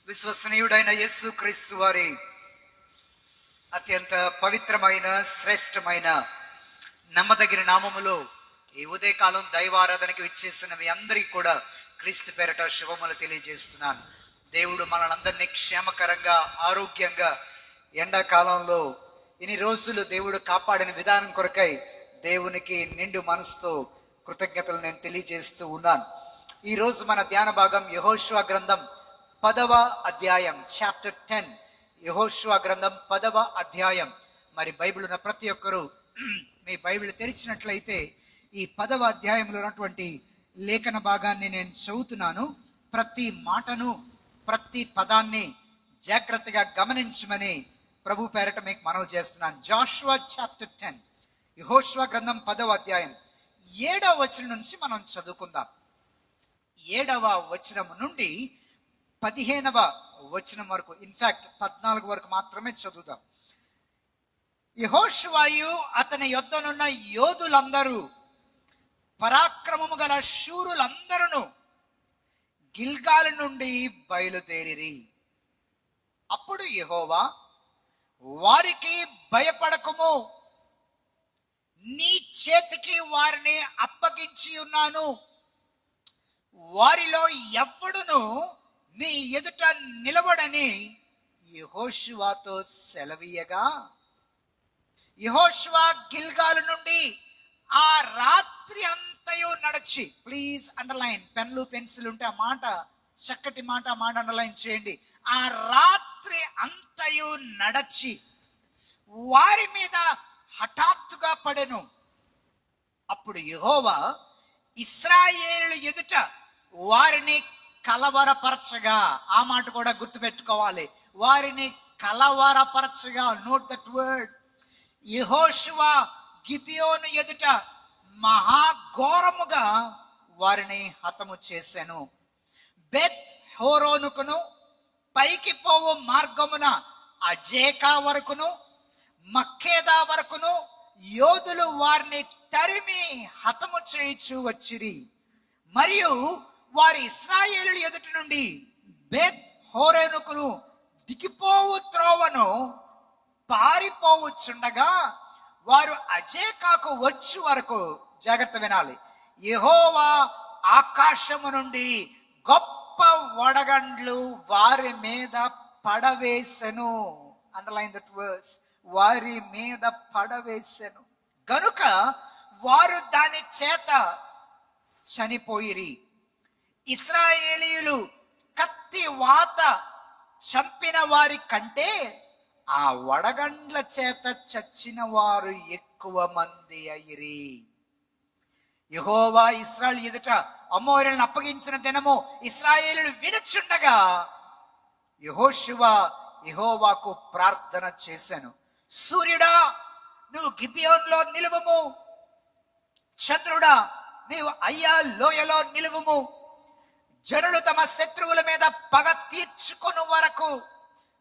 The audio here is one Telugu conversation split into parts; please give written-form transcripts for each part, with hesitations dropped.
విశ్వసనీయుడైన యేసు క్రీస్తు వారి అత్యంత పవిత్రమైన శ్రేష్టమైన నమ్మదగిన నామములో ఈ ఉదయకాలం దైవారాధనకి విచ్చేసిన మీ అందరికీ కూడా క్రీస్తు పేరట శుభములు తెలియజేస్తున్నాను. దేవుడు మనలందరినీ క్షేమకరంగా ఆరోగ్యంగా ఎండాకాలంలో ఇన్ని రోజులు దేవుడు కాపాడిన విధానం కొరకై దేవునికి నిండు మనసుతో కృతజ్ఞతలు నేను తెలియజేస్తూ ఉన్నాను. ఈరోజు మన ధ్యాన భాగం యెహోషువ గ్రంథం 10వ అధ్యాయం, చాప్టర్ 10. యెహోషువ గ్రంథం 10వ అధ్యాయం. మరి బైబిల్ ఉన్న ప్రతి ఒక్కరూ మీ బైబిల్ తెరిచినట్లయితే ఈ 10వ అధ్యాయంలో ఉన్నటువంటి లేఖన భాగాన్ని నేను చదువుతున్నాను. ప్రతి మాటను ప్రతి పదాన్ని జాగ్రత్తగా గమనించమని ప్రభు పేరట మీకు మనవి చేస్తున్నాను. జాషువా చాప్టర్ 10, యెహోషువ గ్రంథం 10వ అధ్యాయం 7వ వచనం నుంచి మనం చదువుకుందాం. 7వ వచనం నుండి 15వ వచనం వరకు, ఇన్ఫాక్ట్ 14 వరకు మాత్రమే చదువుదాం. యెహోషువయు అతని యొద్దనున్న యోధులందరూ, పరాక్రమము గల శూరులందరూ గిల్గాలు నుండి బయలుదేరిరి. అప్పుడు యెహోవా, వారికి భయపడకుము, నీ చేతికి వారిని అప్పగించి ఉన్నాను, వారిలో ఎవ్వడును నీ ఎదుట నిలబడని యెహోషువతో సెలవీయగా, యెహోషువ గిల్గాలు నుండి ఆ రాత్రి అంతయు నడిచి, ప్లీజ్ అండర్లైన్, పెన్లు పెన్సిల్ ఉంటే ఆ మాట, చక్కటి మాట, ఆ మాట అండర్లైన్ చేయండి. ఆ రాత్రి అంతయు నడచి వారి మీద హఠాత్తుగా పడెను. అప్పుడు యెహోవా ఇశ్రాయేలు ఎదుట వారిని కలవరపరచగా, ఆ మాట కూడా గుర్తుపెట్టుకోవాలి, వారిని కలవరపరచగా. Note that word. యెహోషువ గిబియోను ఎదుట మహాఘోరముగా వారిని హతము చేసెను. బెత్ హోరోనుకును పైకి పోవు మార్గమున అజేకా వరకును మక్కేదా వరకును యోధులు వారిని తరిమి హతము చేయించు వచ్చిరి. మరియు వారి ఇశ్రాయేలు ఎదుటి నుండి బెత్ హోరేనుకును దిగిపోవు త్రోవను పారిపోవచ్చుండగా వారు అజేకాకు వచ్చి వరకు, జాగ్రత్త వినాలి, యెహోవా ఆకాశము నుండి గొప్ప వడగండ్లు వారి మీద పడవేసెను. అండర్లైన్ దట్ వర్స్, వారి మీద పడవేసెను గనుక వారు దాని చేత చనిపోయిరి. ఇశ్రాయేలీయులు కత్తి వాత చంపిన వారి కంటే ఆ వడగండ్ల చేత చచ్చిన వారు ఎక్కువ మంది అయ్యిరి. యెహోవా ఇశ్రాయేలు ఎదుట అమోరీయులను అప్పగించిన దినము ఇశ్రాయేలీయులు వినుచుండగా యెహోషువ యెహోవాకు ప్రార్థన చేశాను. సూర్యుడా, నువ్వు గిబియోనులో నిలువుము, చంద్రుడా, నీవు అయ్యా లోయలో నిలువుము, జనులు తమ శత్రువుల మీద పగ తీర్చుకొను వరకు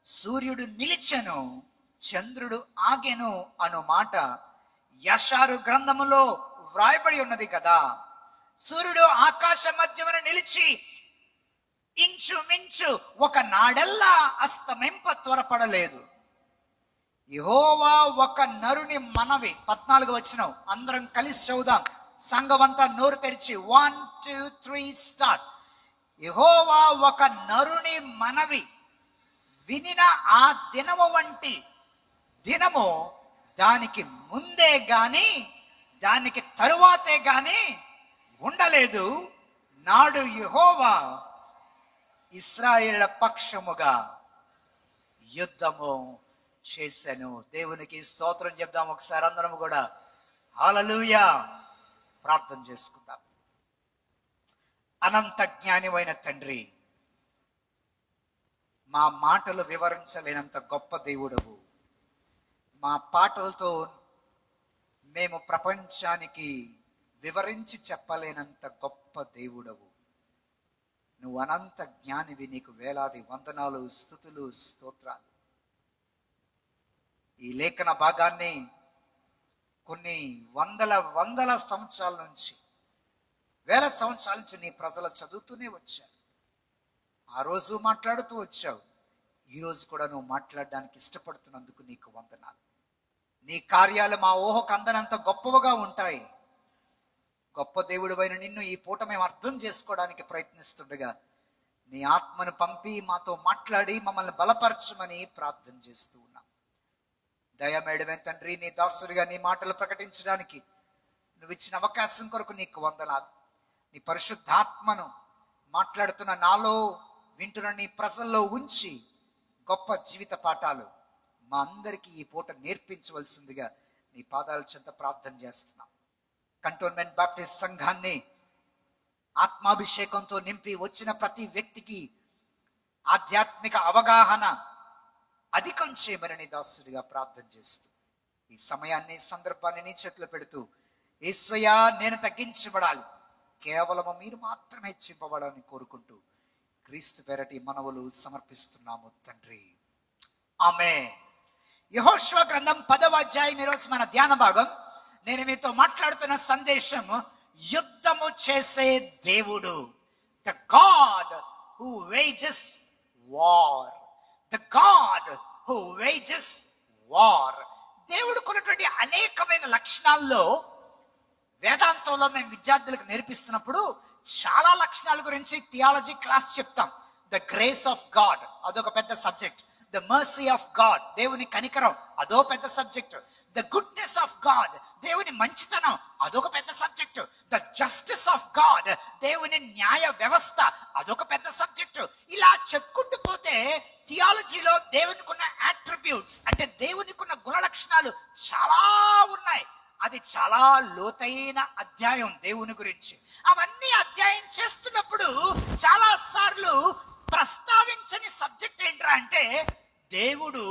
సూర్యుడు నిలిచెను, చంద్రుడు ఆగెను అను మాట యెషారు గ్రంథములో వ్రాయబడి ఉన్నది కదా. సూర్యుడు ఆకాశ మధ్యమున నిలిచి ఇంచుమించు ఒక నాడెల్లా అస్తమింప త్వరపడలేదు. యెహోవా ఒక నరుని మనవి, 14 వచనం, అందరం కలిసి చదువుదాం. సంఘమంతా నోరు తెరిచి 1 2 3 స్టార్ట్. యెహోవా ఒక నరుని మనవి వినిన ఆ దినము వంటి దినము దానికి ముందే గాని దానికి తరువాతే గాని ఉండలేదు. నాడు యెహోవా ఇశ్రాయేలు పక్షముగా యుద్ధము చేశాను. దేవునికి స్తోత్రం చెప్దాం ఒకసారి అందరం కూడా. హల్లెలూయా. ప్రార్థన చేసుకుందాం. అనంత జ్ఞానివైన తండ్రి, మా మాటలు వివరించలేనంత గొప్ప దేవుడవు. మా పాటలతో మేము ప్రపంచానికి వివరించి చెప్పలేనంత గొప్ప దేవుడవు. నువ్వు అనంత జ్ఞానివి. నీకు వేలాది వందనాలు, స్తుతులు, స్తోత్రాలు. ఈ లేఖన భాగాన్ని కొన్ని వందల సంవత్సరాల నుంచి, వేల సంవత్సరాల నుంచి నీ ప్రజలు చదువుతూనే వచ్చారు. ఆ రోజు మాట్లాడుతూ వచ్చావు, ఈ రోజు కూడా నువ్వు మాట్లాడడానికి ఇష్టపడుతున్నందుకు నీకు వందనాలు. నీ కార్యాలు మా ఊహకు అందనంత గొప్పవిగా ఉంటాయి. గొప్ప దేవుడివైన నిన్ను ఈ పూట మేము అర్థం చేసుకోవడానికి ప్రయత్నిస్తుండగా నీ ఆత్మను పంపి మాతో మాట్లాడి మమ్మల్ని బలపరచమని ప్రార్థన చేస్తూ ఉన్నాం. దయమేడమే తండ్రి, నీ దాసుడిగా నీ మాటలు ప్రకటించడానికి నువ్వు ఇచ్చిన అవకాశం కొరకు నీకు వందనాలు. నీ పరిశుద్ధాత్మను మాట్లాడుతున్న నాలో, వింటున్న నీ ప్రజల్లో ఉంచి గొప్ప జీవిత పాఠాలు మా అందరికీ ఈ పూట నేర్పించవలసిందిగా నీ పాదాల చెంత ప్రార్థన చేస్తున్నాం. కంటోన్మెంట్ బాప్టిస్ట్ సంఘాన్ని ఆత్మాభిషేకంతో నింపి వచ్చిన ప్రతి వ్యక్తికి ఆధ్యాత్మిక అవగాహన అధికం చేయమని నీ దాసుడిగా ప్రార్థన చేస్తూ ఈ సమయాన్ని, సందర్భాన్ని నీ చేతిలో పెడుతూ, యేసయ్యా నేను తగ్గించబడాలి, కేవలము మీరు మాత్రమే హెచ్చింపబడాలని కోరుకుంటూ క్రీస్తు పేరటి మనవులు సమర్పిస్తున్నాము తండ్రి. ఆమేన్. యెహోషువ గ్రంథం 10వ అధ్యాయం ఈరోజు మన ధ్యాన భాగం. నేను మీతో మాట్లాడుతున్న సందేశం యుద్ధము చేసే దేవుడు. The God who wages war. The God who wages war. దేవుడుకున్నటువంటి అనేకమైన లక్షణాల్లో వేదాంతంలో మేము విద్యార్థులకు నేర్పిస్తున్నప్పుడు చాలా లక్షణాల గురించి థియాలజీ క్లాస్ చెప్తాం. ద గ్రేస్ ఆఫ్ గాడ్ అదొక పెద్ద subject. The mercy of God, దేవుని కనికరం, అదో పెద్ద subject. The goodness of God, దేవుని మంచితనం, అదొక పెద్ద subject. The justice of God, దేవుని న్యాయ వ్యవస్థ, అదొక పెద్ద సబ్జెక్ట్. ఇలా చెప్పుకుంటూ పోతే థియాలజీలో దేవునికున్న అట్రిబ్యూట్స్ అంటే దేవునికున్న గుణ లక్షణాలు చాలా ఉన్నాయి. అది చాలా లోతైన అధ్యాయం దేవుని గురించి. అవన్నీ అధ్యాయం చేస్తున్నప్పుడు చాలా సార్లు ప్రస్తావించని సబ్జెక్ట్ ఏంట్రా అంటే దేవుడు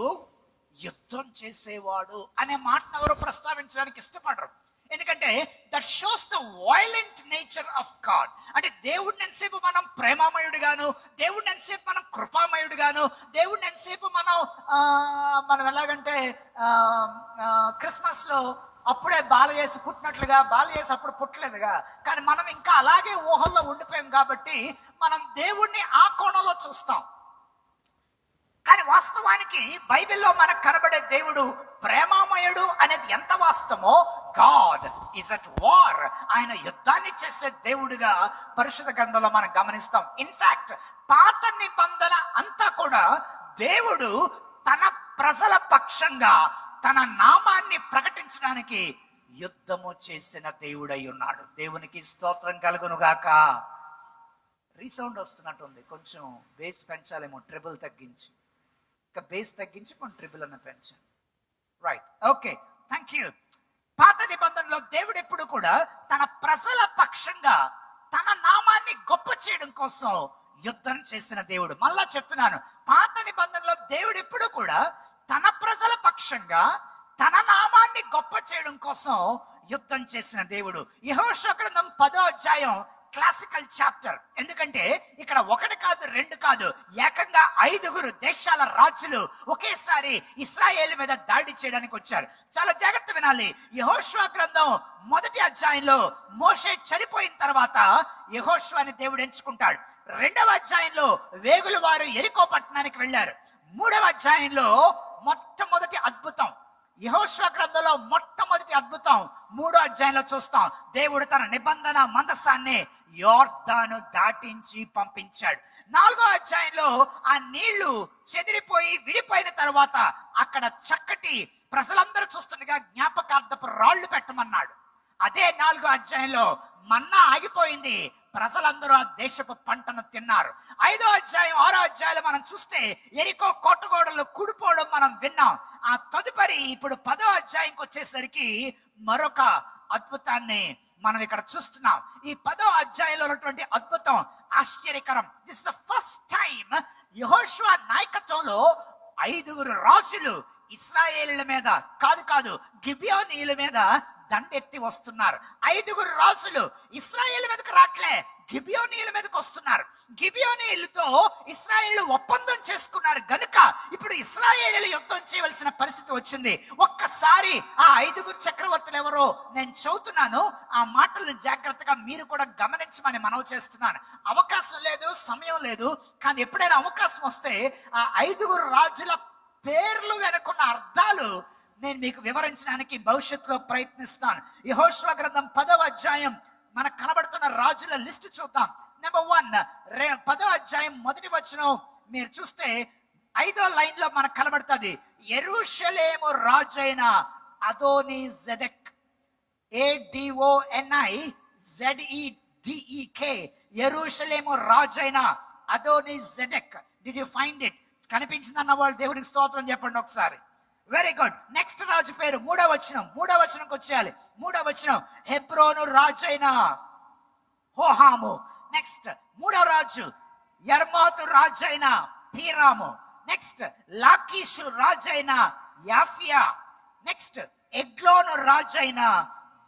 యుద్ధం చేసేవాడు అనే మాటను ఎవరు ప్రస్తావించడానికి ఇష్టపడరు. ఎందుకంటే that shows the violent nature of God. అంటే దేవుడిని ఎంతసేపు మనం ప్రేమామయుడిగాను, దేవుడిని ఎంతసేపు మనం కృపామయుడిగాను, దేవుడిని ఎంతసేపు మనం ఎలాగంటే క్రిస్మస్ లో అప్పుడే బాలయేసు పుట్టినట్లుగా, బాలయేసు అప్పుడు పుట్టలేదుగా, కానీ మనం ఇంకా అలాగే ఊహల్లో ఉండిపోయాం కాబట్టి మనం దేవుణ్ణి ఆ కోణంలో చూస్తాం. కానీ వాస్తవానికి బైబిల్లో మనకు కనబడే దేవుడు ప్రేమామయుడు అనేది ఎంత వాస్తవమో, గాడ్ ఈజ్ అట్ వార్, ఆయన యుద్ధాన్ని చేసే దేవుడిగా పరిశుద్ధ గ్రంథంలో మనం గమనిస్తాం. ఇన్ఫాక్ట్ పాత నిబంధన అంతా కూడా దేవుడు తన ప్రజల పక్షంగా తన నామాన్ని ప్రకటించడానికి యుద్ధము చేసిన దేవుడై ఉన్నాడు. దేవునికి స్తోత్రం కలుగును గాక. రీసౌండ్ వస్తున్నట్టుంది, కొంచెం బేస్ పెంచాలేమో, ట్రిబుల్ తగ్గించి, ఇంకా బేస్ తగ్గించి కొంచెం ట్రిబుల్ అన్న పెంచాలి. Right, okay, thank you. పాత నిబంధనలో దేవుడు ఎప్పుడు కూడా తన ప్రజల పక్షంగా తన నామాన్ని గొప్ప చేయడం కోసం యుద్ధం చేసిన దేవుడు. మళ్ళా చెప్తున్నాను, పాత నిబంధనలో దేవుడు ఎప్పుడు కూడా తన ప్రజల పక్షంగా తన నామాన్ని గొప్ప చేయడం కోసం యుద్ధం చేసిన దేవుడు. యెహోషువ గ్రంథం 10వ అధ్యాయం క్లాసికల్ చాప్టర్. ఎందుకంటే ఇక్కడ 1 కాదు 2 కాదు, ఏకంగా 5 దేశాల రాజులు ఒకేసారి ఇశ్రాయేలు మీద దాడి చేయడానికి వచ్చారు. చాలా జాగ్రత్త వినాలి. యెహోషువ గ్రంథం 1వ అధ్యాయంలో మోషే చనిపోయిన తర్వాత యెహోషువని దేవుడు ఎంచుకుంటాడు. 2వ అధ్యాయంలో వేగుల వారు యెరికో పట్టణానికి వెళ్ళారు. 3వ అధ్యాయంలో మొట్టమొదటి అద్భుతం, యెహోషువ గ్రంథంలో మొట్టమొదటి అద్భుతం 3వ అధ్యాయంలో చూస్తాం. దేవుడు తన నిబంధన మందసాన్ని యోర్దాను దాటించి పంపించాడు. 4వ అధ్యాయంలో ఆ నీళ్లు చెదిరిపోయి విడిపోయిన తర్వాత అక్కడ చక్కటి ప్రజలందరూ చూస్తుండగా జ్ఞాపకార్థపు రాళ్లు పెట్టమన్నాడు. అదే 4వ అధ్యాయంలో మన్నా ఆగిపోయింది, ప్రజలందరూ ఆ దేశపు పంటను తిన్నారు. 5వ అధ్యాయం 6వ అధ్యాయంలో మనం చూస్తే యెరికో కోటగోడలు కూడిపోవడం మనం విన్నాం. ఆ తదుపరి ఇప్పుడు 10వ అధ్యాయంకి వచ్చేసరికి మరొక అద్భుతాన్ని మనం ఇక్కడ చూస్తున్నాం. ఈ 10వ అధ్యాయంలో ఉన్నటువంటి అద్భుతం ఆశ్చర్యకరం. This is the first time యెహోషువ నాయకత్వంలో 5 రాజులు ఇశ్రాయేలీయుల మీద కాదు గిబియోనీయుల మీద దండెత్తి వస్తున్నారు. 5 రాజులు ఇశ్రాయేలు మీదకి రాట్లే, గిబియోనీయుల మీదకి వస్తున్నారు. గిబియోనీయులతో ఇశ్రాయేలు ఒప్పందం చేసుకున్నారు గనుక ఇప్పుడు ఇశ్రాయేలు యుద్ధం చేయవలసిన పరిస్థితి వచ్చింది. ఒక్కసారి ఆ 5 చక్రవర్తులు ఎవరో నేను చదువుతున్నాను, ఆ మాటలను జాగ్రత్తగా మీరు కూడా గమనించమని మనవి చేస్తున్నాను. అవకాశం లేదు, సమయం లేదు, కానీ ఎప్పుడైనా అవకాశం వస్తే ఆ 5 రాజుల పేర్లు వెనుకున్న అర్థాలు నేను మీకు వివరించడానికి భవిష్యత్తులో ప్రయత్నిస్తాను. యెహోషువ గ్రంథం 10వ అధ్యాయం మనకు కనబడుతున్న రాజుల లిస్ట్ చూద్దాం. నెంబర్ 1, 10వ అధ్యాయం 1వ వచనం మీరు చూస్తే 5వ లైన్ లో మనకు కనబడుతుంది, యెరూషలేము రాజైన అదోని జెదెక్. ADONIZEDEK, యెరూషలేము రాజైన అదోని జెదెక్. Did you find it? కనిపించిందన్న వాళ్ళు దేవునికి స్తోత్రం చెప్పండి ఒకసారి. Very good. నెక్స్ట్ రాజు పేరు 3వ వచనంకి వచ్చేయాలి. 3వ వచనం, హెబ్రోను రాజైన హోహాము. నెక్స్ట్ 3వ రాజు, యర్మోతు రాజైన పీరాము. నెక్స్ట్ లాకీషు రాజైన యాఫియా. నెక్స్ట్ ఎగ్లోను రాజైన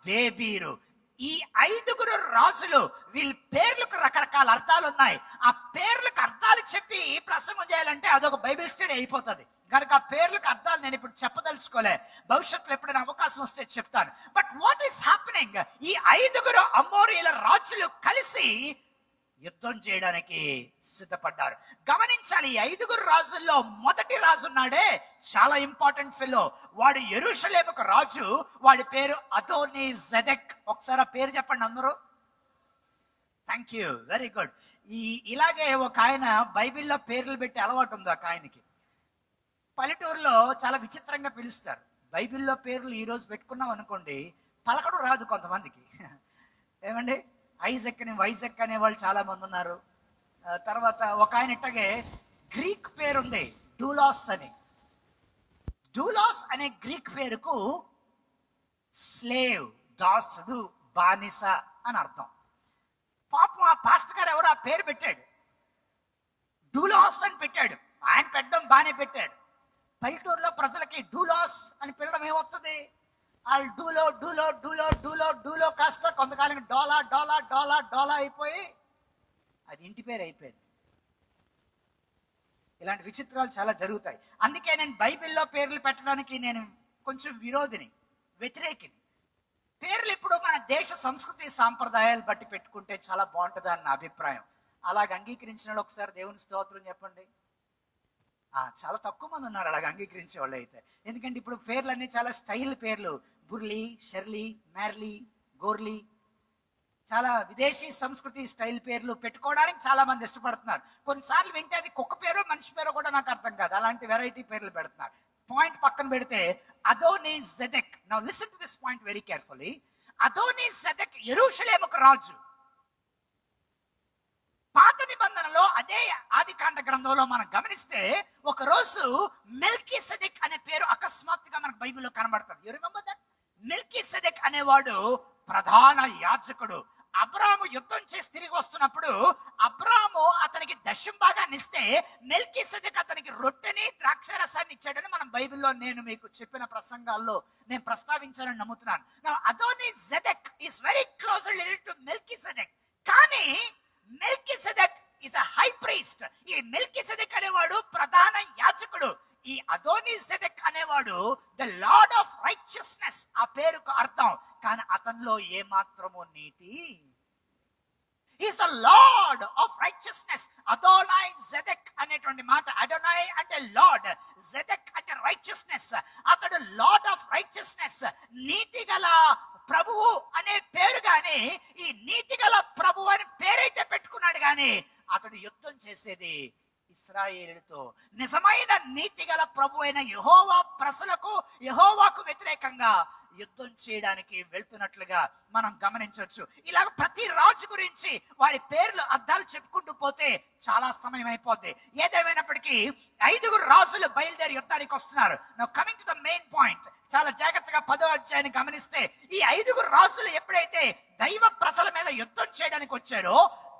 దేబీరు. ఈ 5 రాజులు, వీళ్ళ పేర్లకు రకరకాల అర్థాలు ఉన్నాయి. ఆ పేర్లకు అర్థాలు చెప్పి ప్రసంగం చేయాలంటే అదొక బైబిల్ స్టడీ అయిపోతుంది కనుక ఆ పేర్లకు అర్థాలు నేను ఇప్పుడు చెప్పదలుచుకోలే, భవిష్యత్తులో ఎప్పుడైనా అవకాశం వస్తే చెప్తాను. But what is happening? ఈ 5 అమోరీల రాజులు కలిసి యుద్ధం చేయడానికి సిద్ధపడ్డారు. గమనించాలి, ఈ 5 రాజుల్లో మొదటి రాజు ఉన్నాడే, చాలా ఇంపార్టెంట్ ఫెలో. వాడు యెరూషలేముకు రాజు. వాడి పేరు అదోని జెదెక్. ఒకసారి ఆ పేరు చెప్పండి అందరూ. Thank you, very good. ఇలాగే ఒక ఆయన బైబిల్లో పేర్లు పెట్టి అలవాటు ఉంది. ఒక ఆయనకి పల్లెటూరులో చాలా విచిత్రంగా పిలుస్తారు. బైబిల్లో పేర్లు ఈ రోజు పెట్టుకున్నాం అనుకోండి, పలకడం రాదు కొంతమందికి. ఏమండి, ఐజక్ అని వైజక్ అనే వాళ్ళు చాలా మంది ఉన్నారు. తర్వాత ఒక ఆయన ఇట్టగే గ్రీక్ పేరుంది, డూలాస్ అని. డూలాస్ అనే గ్రీక్ పేరుకు స్లేవ్, దాసుడు, బానిస అని అర్థం. పాపం ఆ పాస్టర్ గారు ఎవరు ఆ పేరు పెట్టాడు, డూలాస్ అని పెట్టాడు. ఆయన పెట్టడం బాగానే పెట్టాడు. పల్లెటూరులో ప్రజలకి డూలాస్ అని పిలవడం ఏమవుతుంది? వాళ్ళు డూలో డూలో డూలో డూలో డూలో కాస్త కొంతకాలం డోలా డోలా డోలా డోలా అయిపోయి అది ఇంటి పేరు అయిపోయింది. ఇలాంటి విచిత్రాలు చాలా జరుగుతాయి. అందుకే నేను బైబిల్లో పేర్లు పెట్టడానికి నేను కొంచెం విరోధిని, వ్యతిరేకిని. పేర్లు ఇప్పుడు మన దేశ సంస్కృతి సాంప్రదాయాలు బట్టి పెట్టుకుంటే చాలా బాగుంటుంది అన్న అభిప్రాయం. అలాగ అంగీకరించిన వాళ్ళు ఒకసారి దేవుని స్తోత్రం చెప్పండి. చాలా తక్కువ మంది ఉన్నారు అలాగ అంగీకరించే వాళ్ళు అయితే. ఎందుకంటే ఇప్పుడు పేర్లన్నీ చాలా స్టైల్ పేర్లు, బుర్లీ, షెర్లీ, మ్యార్లీ, గోర్లీ, చాలా విదేశీ సంస్కృతి స్టైల్ పేర్లు పెట్టుకోవడానికి చాలా మంది ఇష్టపడుతున్నారు. కొన్నిసార్లు వింటే అది కుక్క పేరు మనిషి పేరు కూడా నాకు అర్థం కాదు, అలాంటి వెరైటీ పేర్లు పెడుతున్నారు. పాయింట్ పక్కన పెడితే అదోని జెదెక్. Now listen to this point very carefully. అదోని జెదెక్ యెరూషలేముకు రాజు. పాత నిబంధనలో అదే ఆదికాండ గ్రంథంలో మనం గమనిస్తే ఒక రోజు మెల్కీసెదెక్ అనే పేరు అకస్మాత్తుగా మనకు బైబిల్లో కనబడుతుంది. You remember that? మెల్కీసెదెక్ అనేవాడు ప్రధాన యాజకుడు. అబ్రాము యుద్ధం చేసి తిరిగి వస్తున్నప్పుడు అబ్రాము అతనికి దశం భాగాన్ని ఇస్తే మెల్కీసెదెక్ అతనికి రొట్టెని ద్రాక్షరసాన్ని ఇచ్చాడని మనం బైబిల్లో నేను మీకు చెప్పిన ప్రసంగాల్లో నేను ప్రస్తావించాలని నమ్ముతున్నాను. అదోని జెదెక్ is very close related to Melchizedek. కానీ మెల్కీసెదెక్ ఇస్ ఎ హై ప్రీస్ట్. ఈ మెల్కీసెదెక్ అనేవాడు ప్రధాన యాజకుడు. ఈ అదోని జెదెక్ అనేవాడు ద లార్డ్ ఆఫ్ రైచియస్నెస్, ఆ పేరుకు అర్థం. కానీ అతనిలో ఏ మాత్రమో నీతి. Is the Lord of righteousness. అదోనై జెదెక్ అనేటువంటి మాట, అదోనై అంటే లార్డ్, జెదెక్ అంటే రైచియస్నెస్. అతడు లార్డ్ ఆఫ్ రైచియస్నెస్, నీతి గల ప్రభువు అనే పేరు. గాని ఈ నీతి గల ప్రభు అని పేరైతే పెట్టుకున్నాడు, గాని అతడు యుద్ధం చేసేది ఇశ్రాయేలుతో. నిజమైన నీతి గల ప్రభు అయిన యెహోవా ప్రజలకు, యెహోవాకు వ్యతిరేకంగా యుద్ధం చేయడానికి వెళ్తున్నట్లుగా మనం గమనించవచ్చు. ఇలాగ ప్రతి రాజు గురించి వారి పేర్లు అర్థాలు చెప్పుకుంటూ పోతే చాలా సమయం అయిపోద్ది. ఏదేమైనప్పటికీ 5 రాజులు బయలుదేరి యుద్ధానికి వస్తున్నారు. Now coming to the main point, చాలా జాగ్రత్తగా 10వ అధ్యాయాన్ని గమనిస్తే ఈ 5 రాజులు ఎప్పుడైతే దైవ ప్రజల మీద యుద్ధం చేయడానికి వచ్చారో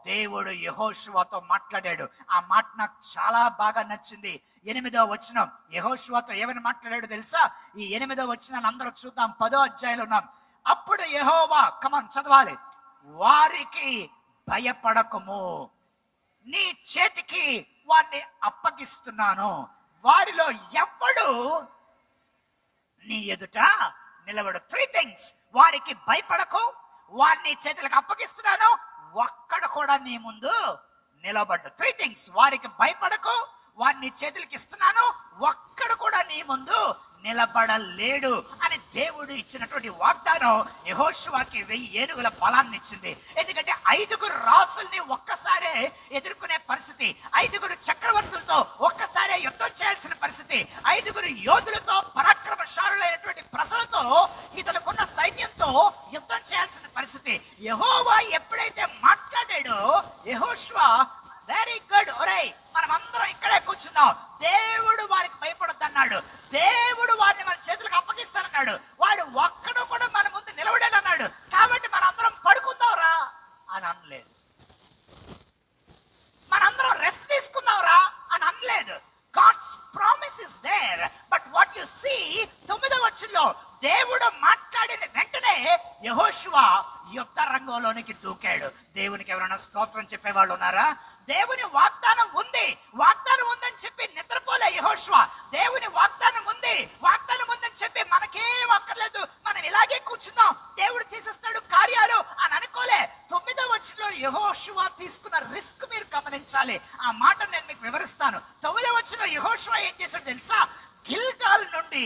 దేవుడు యెహోషువతో మాట్లాడాడు. ఆ మాట నాకు చాలా బాగా నచ్చింది. 8వ వచనం యెహోషువతో ఏమని మాట్లాడాడు తెలుసా? ఈ 8వ వచనాన్ని అందరూ చూద్దాం. 10వ అధ్యాయంలో ఉన్నాం. అప్పుడు యెహోవా, కమాన్ చదవాలి, వారికి భయపడకము, నీ చేతికి వారిని అప్పగిస్తున్నాను, వారిలో ఎవ్వడు నీ ఎదుట నిలబడు. 3 things. వారికి భయపడకు, వారిని చేతులకు అప్పగిస్తున్నాను, ఒక్కడు కూడా నీ ముందు నిలబడ్డు. 3 things. వారికి భయపడకు, వారిని చేతులకి ఇస్తున్నాను, ఒక్కడు కూడా నీ ముందు నిలబడలేడు అని దేవుడు ఇచ్చినటువంటి వాగ్దానం యెహోషువకి 1000 ఏనుగుల బలాన్ని ఇచ్చింది. ఎందుకంటే 5 రాజుల్ని ఒక్కసారే ఎదుర్కొనే పరిస్థితి, 5 చక్రవర్తులతో ఒక్కసారే యుద్ధం చేయాల్సిన పరిస్థితి, 5 యోధులతో పరాక్రమశాలులైనటువంటి ప్రజలతో ఇతనుకున్న సైన్యంతో యుద్ధం చేయాల్సిన పరిస్థితి. యెహోవా ఎప్పుడైతే మాట్లాడాడో యెహోషువ, వెరీ గుడ్, ఒరేయ్ మనం అందరం ఇక్కడే కూర్చున్నాం, దేవుడు వారికి భయపడొద్దన్నాడు, దేవుడు వారిని మన చేతులకు అప్పగిస్తానన్నాడు, వాడు ఒక్కడు కూడా మన ముందు నిలబడాలన్నాడు, కాబట్టి మనందరం పడుకుందాంరా అని అనలేదు, మనందరం రెస్ట్ తీసుకుందాంరా అని అనలేదు. God's promise is there, but what you see 9వ వచనంలో దేవుడు మాట్లాడిన వెంటనే యెహోషువ యుద్ధ రంగంలోనికి దూకాడు. దేవునికి ఎవరైనా స్తోత్రం చెప్పేవాళ్ళు ఉన్నారా? దేవుని వాగ్దానం ఉంది, వాగ్దానం ఉందని చెప్పి నిద్రపోలే యెహోషువ. దేవుని వాగ్దానం ఉంది, వాగ్దానం ఉందని చెప్పి మనకేం అక్కర్లేదు, మనం ఇలాగే కూర్చుందాం, దేవుడు చేసేస్తాడు కార్యాలు అని అనుకోలే. 9వ వచనంలో యెహోషువ తీసుకున్న రిస్క్ మీరు గమనించాలి. ఆ మాట నేను మీకు వివరిస్తాను. 9వ వచనంలో యెహోషువ ఏం చేశాడు తెలుసా? గిల్గాల్ నుండి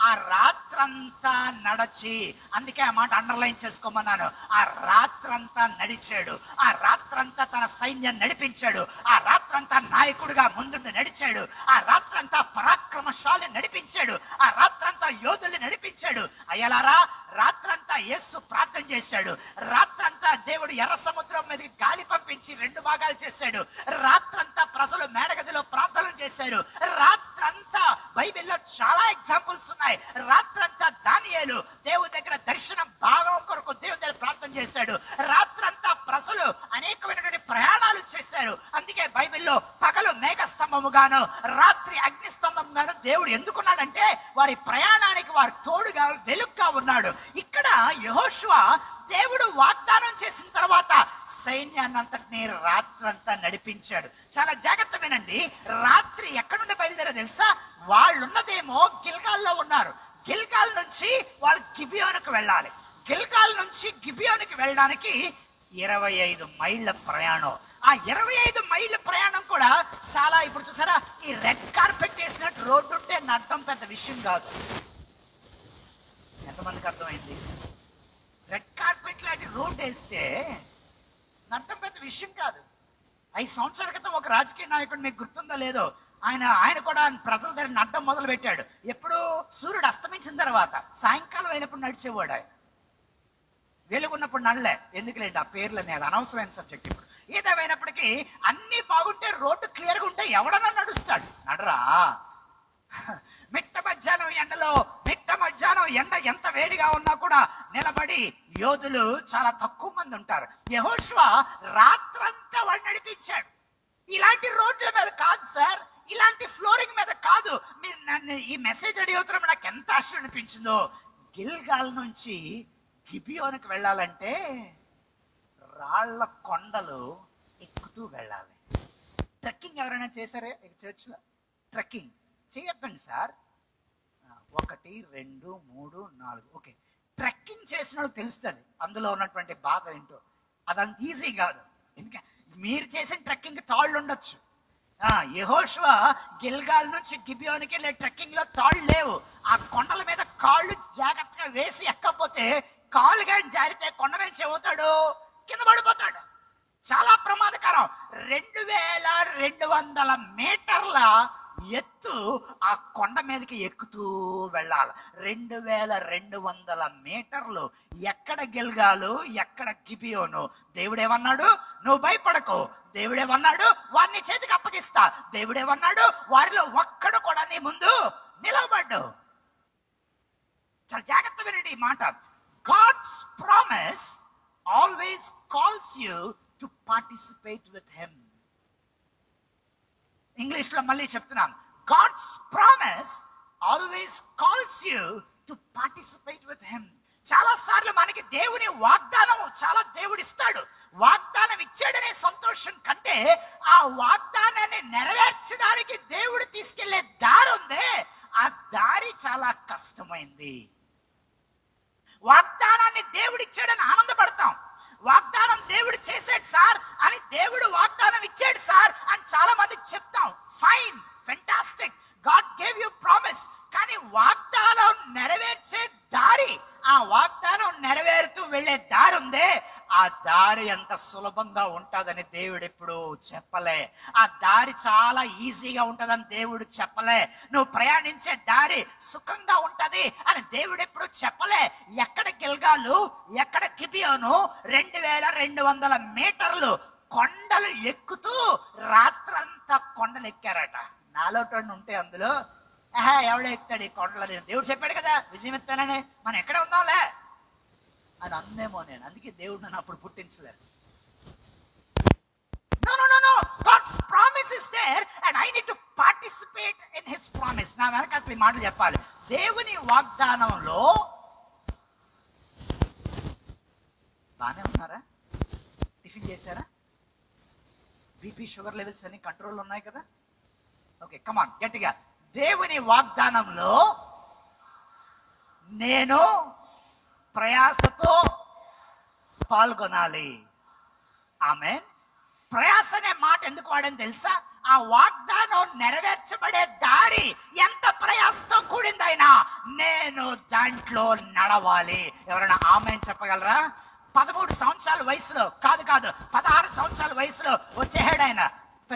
ఆ రాత్రంతా నడచి, అందుకే ఆ మాట అండర్లైన్ చేసుకోమన్నాను, ఆ రాత్రంతా నడిచాడు, ఆ రాత్రంతా తన సైన్యాన్ని నడిపించాడు, ఆ రాత్రంతా నాయకుడిగా ముందుండి నడిచాడు, ఆ రాత్రంతా పరాక్రమశాలి నడిపించాడు, ఆ రాత్రంతా యోధుల్ని నడిపించాడు. అయ్యలారా, రాత్రంతా యేసు ప్రార్థన చేశాడు, రాత్రంతా దేవుడు ఎర్ర సముద్రం మీదకి గాలి పంపించి 2 భాగాలు చేశాడు, రాత్రంతా ప్రజలు మేడగదిలో ప్రార్థనలు చేశారు, రాత్రంతా బైబిల్లో చాలా ఎగ్జాంపుల్స్ ఉన్నాయి. రాత్రంతా దానియేలు దేవుడి దగ్గర దర్శనం భాగం కొరకు దేవుడి దగ్గర ప్రార్థన చేశాడు, రాత్రంతా ప్రజలు అనేకమైనటువంటి ప్రయాణాలు చేశారు. అందుకే బైబిల్లో పగలు మేఘస్తంభముగాను రాత్రి అగ్నిస్తంభముగాను దేవుడు ఎందుకున్నాడంటే వారి ప్రయాణానికి వారు తోడుగా వెలుగుగా ఉన్నాడు. ఇక్కడ యెహోషువ దేవుడు వాగ్దానం చేసిన తర్వాత సైన్యాన్ని అంతటిని రాత్రంతా నడిపించాడు. చాలా జాగ్రత్త వినండి, రాత్రి ఎక్కడి నుండి బయలుదేరా తెలుసా? వాళ్ళున్నదేమో గిల్గాల్లో ఉన్నారు, గిల్గాల్ నుంచి వాళ్ళు గిబియోనుకు వెళ్ళాలి, గిల్గాల్ నుంచి గిబియోనుకి వెళ్ళడానికి 25 మైళ్ళ ప్రయాణం. ఆ 25 మైళ్ళ ప్రయాణం కూడా చాలా, ఇప్పుడు చూసారా ఈ రెడ్ కార్పెట్ వేసినట్టు రోడ్డు ఉంటే నడటం పెద్ద విషయం కాదు. ఎంతమందికి అర్థమైంది? రెడ్ కార్పెట్ లాంటి రోడ్ వేస్తే నడటం పెద్ద విషయం కాదు. 5 సంవత్సరాల క్రితం ఒక రాజకీయ నాయకుడు, మీకు గుర్తుందో లేదో, ఆయన కూడా ప్రజల దగ్గర నడడం మొదలు పెట్టాడు. ఎప్పుడు సూర్యుడు అస్తమించిన తర్వాత సాయంకాలం అయినప్పుడు నడిచేవాడు. ఆయన వెలుగున్నప్పుడు నడలే, ఎందుకులేండి ఆ పేర్లని, అది అనవసరమైన సబ్జెక్ట్. ఇప్పుడు ఏదేమైనప్పటికీ అన్ని బాగుంటే, రోడ్డు క్లియర్గా ఉంటే ఎవడన్నా నడుస్తాడు, నడరా. మిట్ట మధ్యాహ్నం ఎండ ఎంత వేడిగా ఉన్నా కూడా నిలబడి యోధులు చాలా తక్కువ మంది ఉంటారు. యెహోషువ రాత్రంతా వాళ్ళు నడిపించాడు. ఇలాంటి రోడ్ల మీద కాదు సార్, ఇలాంటి ఫ్లోరింగ్ మీద కాదు. మీరు నన్ను ఈ మెసేజ్ అడిగితే నాకు ఎంత ఆశ్చర్యం అనిపించిందో. గిల్గాల్ నుంచి గిబియోనుకు వెళ్ళాలంటే రాళ్ల కొండలు ఎక్కుతూ వెళ్ళాలి. ట్రెక్కింగ్ ఎవరైనా చేశారే చర్చ్లో? ట్రెక్కింగ్ చేయొద్దండి సార్. 1, 2, 3, 4 ఓకే. ట్రెక్కింగ్ చేసిన వాళ్ళకి తెలుస్తుంది అందులో ఉన్నటువంటి బాధ ఏంటో. అదంత ఈజీ కాదు. ఎందుకంటే మీరు చేసిన ట్రెక్కింగ్ తాళ్ళు ఉండొచ్చు. యెహోషువ గిల్గాల్ నుంచి గిబియోనుకి వెళ్ళే ట్రెక్కింగ్ లో తాళ్ళు లేవు. ఆ కొండల మీద కాళ్ళు జాగ్రత్తగా వేసి ఎక్కపోతే కాలుగా జారితే కొండ మీద చెవుతాడు, కింద పడిపోతాడు. చాలా ప్రమాదకరం. 2200 మీటర్ల ఎత్తు ఆ కొండ మీదకి ఎక్కుతూ వెళ్ళాలి. 2200 మీటర్లు. ఎక్కడ గిల్గాలు, ఎక్కడ గిబియోను? దేవుడేమన్నాడు? నువ్వు భయపడకు. దేవుడేమన్నాడు? వారిని చేతికి అప్పగిస్తా. దేవుడేమన్నాడు? వారిలో ఒక్కడు కూడా నీ ముందు నిలబడ్డు. చాలా జాగ్రత్త వినండి ఈ మాట. God's promise always calls you to participate with him. English లో మళ్ళీ చెప్తున్నాను. God's promise always calls you to participate with him. చాలా సార్లు మనకి దేవుని వాగ్దానం చాలా దేవుడు ఇస్తాడు. వాగ్దానం ఇచ్చాడనే సంతోషం కంటే ఆ వాగ్దానాన్ని నెరవేర్చడానికి దేవుడు తీసుకెళ్లే దారి ఉందే, ఆ దారి చాలా కష్టమైంది. వాగ్దానాన్ని దేవుడు ఇచ్చాడని ఆనందపడతాం. వాగ్దానం దేవుడు చేశాడు సార్ అని, దేవుడు వాగ్దానం ఇచ్చాడు సార్ అని చాలా మంది చెప్తాం. Fine, fantastic, God gave you promise. కానీ వాగ్దానం నెరవేర్చే దారి, ఆ వాగ్దానం నెరవేరుతూ వెళ్లే దారి ఉందే, ఆ దారి ఎంత సులభంగా ఉంటుందని దేవుడు ఎప్పుడు చెప్పలే. ఆ దారి చాలా ఈజీగా ఉంటుందని దేవుడు చెప్పలే. నువ్వు ప్రయాణించే దారి సుఖంగా ఉంటది అని దేవుడు ఎప్పుడు చెప్పలే. ఎక్కడ గిల్గాలు, ఎక్కడ గిబియోను 2200 మీటర్లు కొండలు ఎక్కుతూ రాత్రంతా కొండలు ఎక్కారట. నాలోటో ఉంటే అందులో ఎవడో ఎక్కుతాడు ఈ కొండలు, దేవుడు చెప్పాడు కదా విజయం ఎత్తానని, మనం ఎక్కడ ఉందాంలే అని అందేమో నేను. అందుకే దేవుడు నన్ను అప్పుడు పుట్టించలేదు. No. God's promise is there and I need to participate in his promise. నా వెనకాల మాటలు చెప్పాలి. దేవుని వాగ్దానంలో బానే ఉన్నారా? టిఫిన్ చేశారా? బీపీ, షుగర్ లెవెల్స్ అన్ని కంట్రోల్ ఉన్నాయి కదా? ఓకే, కమాన్ గట్టిగా. దేవుని వాగ్దానంలో నేను ప్రయాసతో పాల్గొనాలి. ఆమేన్. ప్రయాస అనే మాట ఎందుకు వాడని తెలుసా? ఆ వాగ్దానం నెరవేర్చబడే దారి ఎంత ప్రయాసతో కూడిందైనా నేను దాంట్లో నడవాలి. ఎవరైనా ఆమేన్ చెప్పగలరా? 13 సంవత్సరాల వయసులో కాదు 16 సంవత్సరాల వయసులో వచ్చేసాడు ఆయన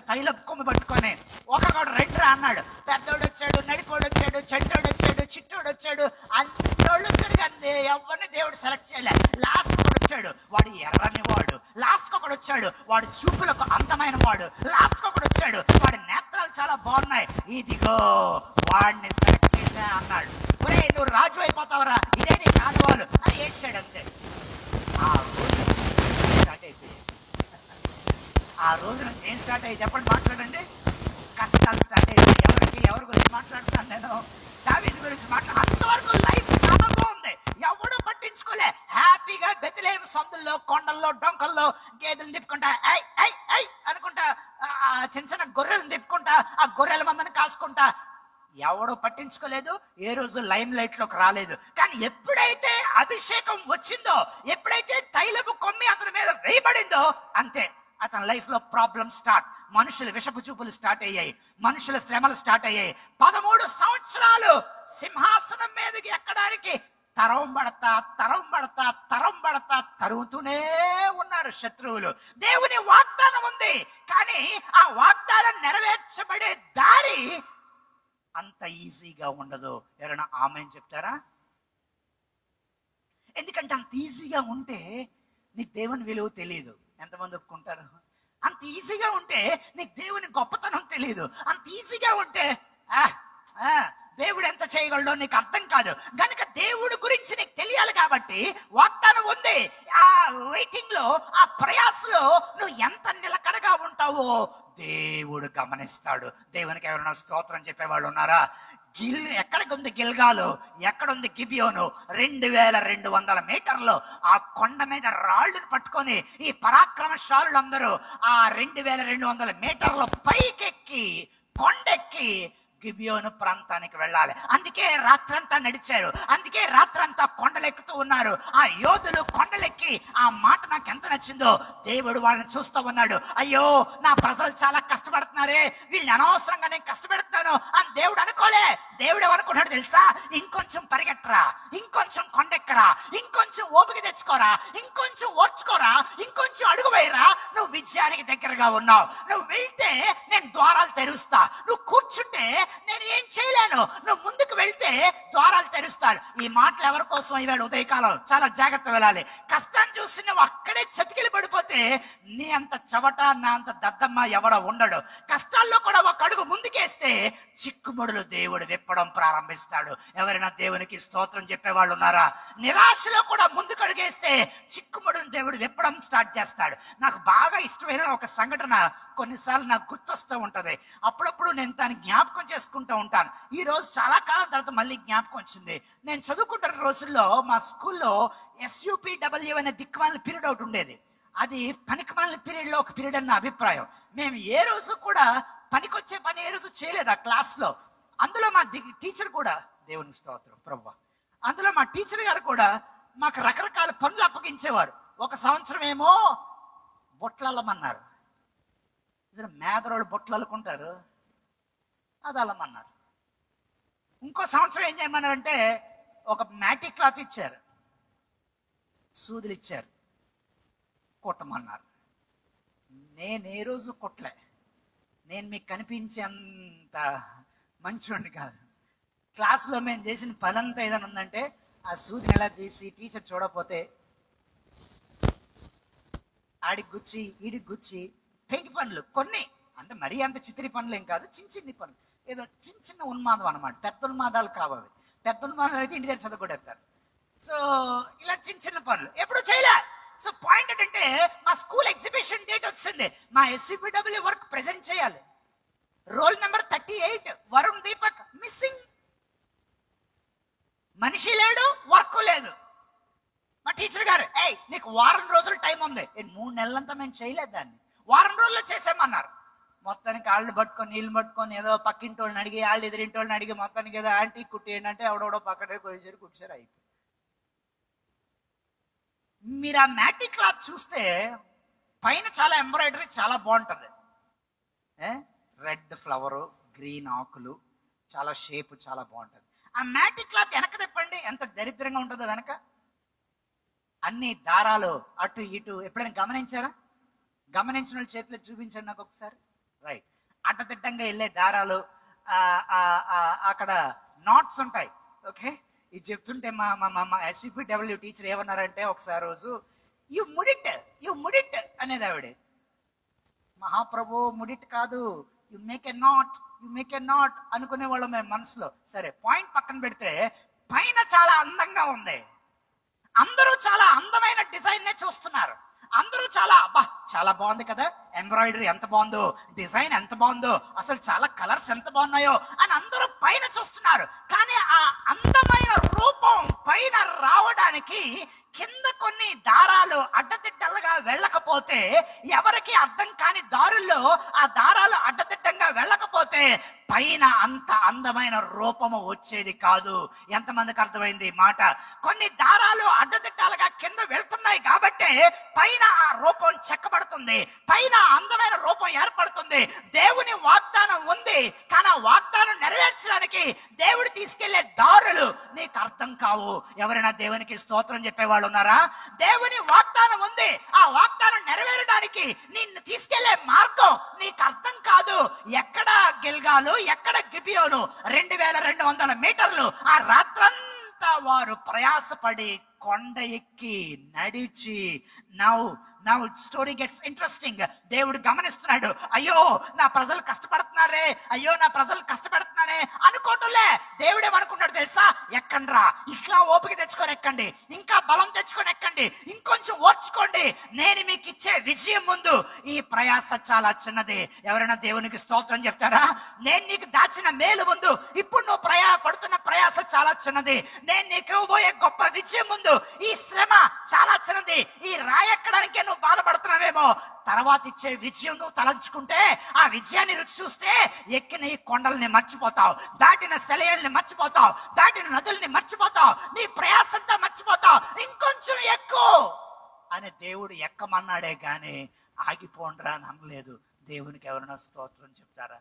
తైలపు కొమ్ము పట్టుకొని. ఒకడు 2 అన్నాడు. పెద్దోడు వచ్చాడు, నడిపోడు వచ్చాడు, చెడ్డోడు వచ్చాడు, చిట్టోడు వచ్చాడు, అన్నోళ్ళు వచ్చాడు. కానీ ఎవరిని దేవుడు సెలెక్ట్ చేయలే. లాస్ట్ ఒకడు వచ్చాడు, వాడు ఎర్రని వాడు. లాస్ట్ ఒకడు వచ్చాడు, వాడు చూపులకు అందమైన వాడు. లాస్ట్ ఒకడు వచ్చాడు, వాడి నేత్రాలు చాలా బాగున్నాయి. ఇదిగో వాడిని సెలెక్ట్ చేసా అన్నాడు. ఒరే నువ్వు రాజు అయిపోతావురా, ఇదే నీ ఆడవాళ్ళు అని వేసాడు. అంతే. ఆ రోజు స్టార్ట్ అయిపోయింది. ఆ రోజు నుంచి ఏం స్టార్ట్ అయ్యి చెప్పండి, మాట్లాడండి. కష్టాలు స్టార్ట్ అయ్యాయి. ఎవరి గురించి మాట్లాడుతున్నాను నేను? దావీదు గురించి మాట్లాడు. అంతవరకు లైఫ్ చాలా బాగుంది, ఎవడు పట్టించుకోలే. హ్యాపీగా బెత్లెహేము సందుల్లో, కొండల్లో, డొంకల్లో గేదెలు తిప్పుకుంటా, ఐ ఐ ఐ అనుకుంటా, చిన్న గొర్రెలను తిప్పుకుంటా, ఆ గొర్రెల మందని కాసుకుంటా, ఎవడో పట్టించుకోలేదు. ఏ రోజు లైమ్ లైట్ లోకి రాలేదు. కానీ ఎప్పుడైతే అభిషేకం వచ్చిందో, ఎప్పుడైతే తైలపు కొమ్మి అతని మీద వేయబడిందో, అంతే అతని లైఫ్ లో ప్రాబ్లమ్ స్టార్ట్. మనుషుల విషపు చూపులు స్టార్ట్ అయ్యాయి, మనుషుల శ్రమలు స్టార్ట్ అయ్యాయి. 13 సంవత్సరాలు సింహాసనం మీదకి ఎక్కడానికి తరం పడతా తరుగుతూనే ఉన్నారు శత్రువులు. దేవుని వాగ్దానం ఉంది, కానీ ఆ వాగ్దానం నెరవేర్చబడే దారి అంత ఈజీగా ఉండదు. ఎవరైనా ఆమేన్ చెప్తారా? ఎందుకంటే అంత ఈజీగా ఉంటే నీకు దేవుని విలువ తెలియదు. ఎంతమంది ఒప్పుకుంటారు? అంత ఈజీగా ఉంటే నీకు దేవుని గొప్పతనం తెలియదు. అంత ఈజీగా ఉంటే దేవుడు ఎంత చేయగలడో నీకు అర్థం కాదు. గనుక దేవుడు గురించి నీకు తెలియాలి కాబట్టి వాగ్దానం ఉంది. ఆ వెయిటింగ్ లో, ఆ ప్రయాసలో నువ్వు ఎంత నిలకడగా ఉంటావో దేవుడు గమనిస్తాడు. దేవునికి ఎవరైనా స్తోత్రం చెప్పేవాళ్ళు ఉన్నారా? ఎక్కడికి ఉంది గిల్గాలు, ఎక్కడుంది గిబియోను? 2200 మీటర్లు ఆ కొండ మీద రాళ్ళను పట్టుకొని ఈ పరాక్రమశాలులందరూ ఆ 2200 మీటర్లు పైకెక్కి కొండెక్కి గిబియోను ప్రాంతానికి వెళ్ళాలి. అందుకే రాత్రంతా నడిచారు, అందుకే రాత్రంతా కొండలెక్కుతూ ఉన్నారు. ఆ యోధులు కొండలెక్కి, ఆ మాట నాకు ఎంత నచ్చిందో, దేవుడు వాళ్ళని చూస్తూ ఉన్నాడు. అయ్యో నా ప్రజలు చాలా కష్టపడుతున్నారే, వీళ్ళని అనవసరంగా నేను కష్టపెడుతున్నాను అని దేవుడు అనుకోలే. దేవుడు ఏమనుకున్నాడు తెలుసా? ఇంకొంచెం పరిగెట్టరా, ఇంకొంచెం కొండెక్కరా, ఇంకొంచెం ఓపిక తెచ్చుకోరా, ఇంకొంచెం ఓర్చుకోరా, ఇంకొంచెం అడుగు వేయరా, నువ్వు విజయానికి దగ్గరగా ఉన్నావు. నువ్వు వెళ్తే నేను ద్వారాలు తెరుస్తా, నువ్వు కూర్చుంటే నేను ఏం చేయలేను, నువ్వు ముందుకు వెళ్తే ద్వారాలు తెరుస్తాడు. ఈ మాటలు ఎవరి కోసం ఇవాళ ఉదయకాలం చాలా జాగ్రత్త వెళ్ళాలి. కష్టాన్ని చూసి నువ్వు అక్కడే చతికిలి పడిపోతే నీ అంత చవట, నా అంత దద్దమ్మ ఎవడ ఉండడు. కష్టాల్లో కూడా ఒక అడుగు ముందుకేస్తే చిక్కుముడులు దేవుడు విప్పడం ప్రారంభిస్తాడు. ఎవరైనా దేవునికి స్తోత్రం చెప్పేవాళ్ళు ఉన్నారా? నిరాశలో కూడా ముందుకు అడుగేస్తే చిక్కుముడును దేవుడు విప్పడం స్టార్ట్ చేస్తాడు. నాకు బాగా ఇష్టమైన ఒక సంఘటన కొన్నిసార్లు నాకు గుర్తొస్తూ ఉంటది. అప్పుడప్పుడు నేను దాన్ని జ్ఞాపకం చేసుకుంటూ చదువుకుంటూ ఉంటాను. ఈ రోజు చాలా కాలం తర్వాత మళ్ళీ జ్ఞాపకం వచ్చింది. నేను చదువుకుంటున్న రోజుల్లో మా స్కూల్లో SUPW అనే దిక్కుమాలిన పీరియడ్ ఒకటి ఉండేది. అది పనికిమాలిన పీరియడ్ లో ఒక పీరియడ్ అని నా అభిప్రాయం. మేము ఏ రోజు కూడా పనికొచ్చే పని ఏ రోజు చేయలేదు ఆ క్లాస్ లో. అందులో మా టీచర్ కూడా, దేవుని స్తోత్రం ప్రభువా, అందులో మా టీచర్ గారు కూడా మాకు రకరకాల పనులు అప్పగించేవారు. ఒక సంవత్సరం ఏమో బొట్లు అల్లమన్నారు. మేదరోళ్ళు బొట్లు అల్లుకుంటారు, అది అల్లమన్నారు. ఇంకో సంవత్సరం ఏం చేయమన్నారంటే ఒక మ్యాటి క్లాత్ ఇచ్చారు, సూదులు ఇచ్చారు, కుట్టమన్నారు. నేను ఏ రోజు కుట్టలే. నేను మీకు కనిపించేంత మంచివాడిని కాదు. క్లాసులో మేము చేసిన పని అంతా ఏదైనా ఉందంటే ఆ సూదిని ఎలా తీసి టీచర్ చూడకపోతే ఆడికి గుచ్చి ఈడికి గుచ్చి పెంకి పనులు కొన్ని, అంటే మరీ అంత చిత్రి పనులు ఏం కాదు, చిన్న చిన్ని పనులు, ఏదో చిన్న చిన్న ఉన్మాదం అనమాట. పెద్ద ఉన్మాదాలు కావాలి. పెద్ద ఉన్మాదాలు అయితే ఇంటి దగ్గర చదువుకొడేస్తారు. సో ఇలా చిన్న చిన్న పనులు ఎప్పుడు చేయలే. సో పాయింట్ ఏంటంటే మా స్కూల్ ఎగ్జిబిషన్ డేట్ వచ్చింది, మా SUPW వర్క్ ప్రెజెంట్ చేయాలి. Roll number 38 Varun Deepak missing. మనిషి లేడు, వర్క్ లేదు. మా టీచర్ గారు, నీకు వారం రోజులు టైం ఉంది. 3 నెలలంతా మేము చేయలేదు దాన్ని, వారం రోజుల్లో చేసామన్నారు. మొత్తానికి కాళ్ళు పట్టుకొని నీళ్ళు పట్టుకొని ఏదో పక్కింటి వాళ్ళని అడిగి వాళ్ళు ఎదురింటి వాళ్ళని అడిగి మొత్తానికి ఏదో ఆంటీ కుట్టి ఏంటంటే ఎవడెవడో పక్కనే కొట్టేసారు, కుట్టారు, అయిపోయి. మీరు ఆ మ్యాటి క్లాత్ చూస్తే పైన చాలా ఎంబ్రాయిడరీ చాలా బాగుంటుంది. రెడ్ ఫ్లవరు, గ్రీన్ ఆకులు, చాలా షేప్ చాలా బాగుంటుంది. ఆ మ్యాటి క్లాత్ వెనక తిప్పండి, ఎంత దరిద్రంగా ఉంటుందో వెనక. అన్ని దారాలు అటు ఇటు. ఎప్పుడైనా గమనించారా? గమనించిన వాళ్ళు చేతిలో చూపించండి నాకు ఒకసారి. రైట్, అడ్డదిడ్డంగా వెళ్ళే దారాలు, అక్కడ నాట్స్ ఉంటాయి. ఓకే, ఇది చెప్తుంటే మా SUPW టీచర్ ఏమన్నారంటే ఒకసారి రోజు, యు ముడిట్ అనేది ఆవిడ. మహాప్రభు ముడిట్ కాదు, యు మేక్ ఎ నాట్ అనుకునేవాళ్ళం మేము మనసులో. సరే, పాయింట్ పక్కన పెడితే పైన చాలా అందంగా ఉంది. అందరూ చాలా అందమైన డిజైన్ నే చూస్తున్నారు. అందరూ చాలా బాగుంది కదా, ఎంబ్రాయిడరీ ఎంత బాగుందో, డిజైన్ ఎంత బాగుందో, అసలు చాలా కలర్స్ ఎంత బాగున్నాయో అని అందరూ పైన చూస్తున్నారు. కానీ ఆ అందమైన రూపం పైన రావడానికి కింద కొన్ని దారాలు అడ్డదిడ్డలుగా వెళ్ళకపోతే, ఎవరికి అర్థం కాని దారుల్లో ఆ దారాలు అడ్డదిడ్డంగా వెళ్ళకపోతే పైన అంత అందమైన రూపము వచ్చేది కాదు. ఎంతమందికి అర్థమైంది మాట? కొన్ని దారాలు అడ్డదిడ్డాలుగా కింద వెళ్తున్నాయి కాబట్టి పైన ఆ రూపం చెక్కబడుతుంది, పైన అందమైన రూపం ఏర్పడుతుంది. దేవుని వాగ్దానం ఉంది, కానీ ఆ వాగ్దానం నెరవేర్చడానికి దేవుడు తీసుకెళ్లే దారులు నీకు అర్థం కావు. ఎవరైనా దేవునికి స్తోత్రం చెప్పేవాళ్ళు ఉన్నారా? దేవుని వాగ్దానం ఉంది, ఆ వాగ్దానం నెరవేరడానికి నిన్ను తీసుకెళ్లే మార్గం నీకు అర్థం కాదు. ఎక్కడ గిల్గాలు, ఎక్కడ గిబియోను, 2200 మీటర్లు ఆ రాత్రంతా వారు ప్రయాసపడి కొండ ఎక్కి నడిచి. Now story gets interesting. దేవుడు గమనిస్తున్నాడు, అయ్యో నా ప్రజలు కష్టపడుతున్నారే, అయ్యో నా ప్రజలు కష్టపడుతున్నారే అనుకోవటంలే. దేవుడు ఏమనుకున్నాడు తెలుసా? ఎక్కండ్రా, ఇంకా ఓపిక తెచ్చుకొని ఎక్కండి, ఇంకా బలం తెచ్చుకొని ఎక్కండి, ఇంకొంచెం ఓర్చుకోండి. నేను మీకు ఇచ్చే విజయం ముందు ఈ ప్రయాస చాలా చిన్నది. ఎవరైనా దేవునికి స్తోత్రం చెప్తారా? నేను నీకు దాచిన మేలు ముందు ఇప్పుడు నువ్వు పడుతున్న ప్రయాస చాలా చిన్నది. నేను నీకు ఇవ్వబోయే గొప్ప విజయం ముందు ఈ శ్రమ చాలా చిన్నది. ఈ రాయెక్కడానికే నువ్వు బాధపడుతున్నావేమో, తర్వాత ఇచ్చే విజయం నువ్వు తలంచుకుంటే, ఆ విజయాన్ని రుచి చూస్తే ఎక్కిన ఈ కొండల్ని మర్చిపోతావు, దాటిన సెలయల్ని మర్చిపోతావు, దాటిన నదుల్ని మర్చిపోతావు, నీ ప్రయాసంతా మర్చిపోతావు. ఇంకొంచెం ఎక్కువ అని దేవుడు ఎక్కమన్నాడే గాని ఆగిపోండ్రా అని అనలేదు. దేవునికి ఎవరైనా స్తోత్రం చెప్తారా?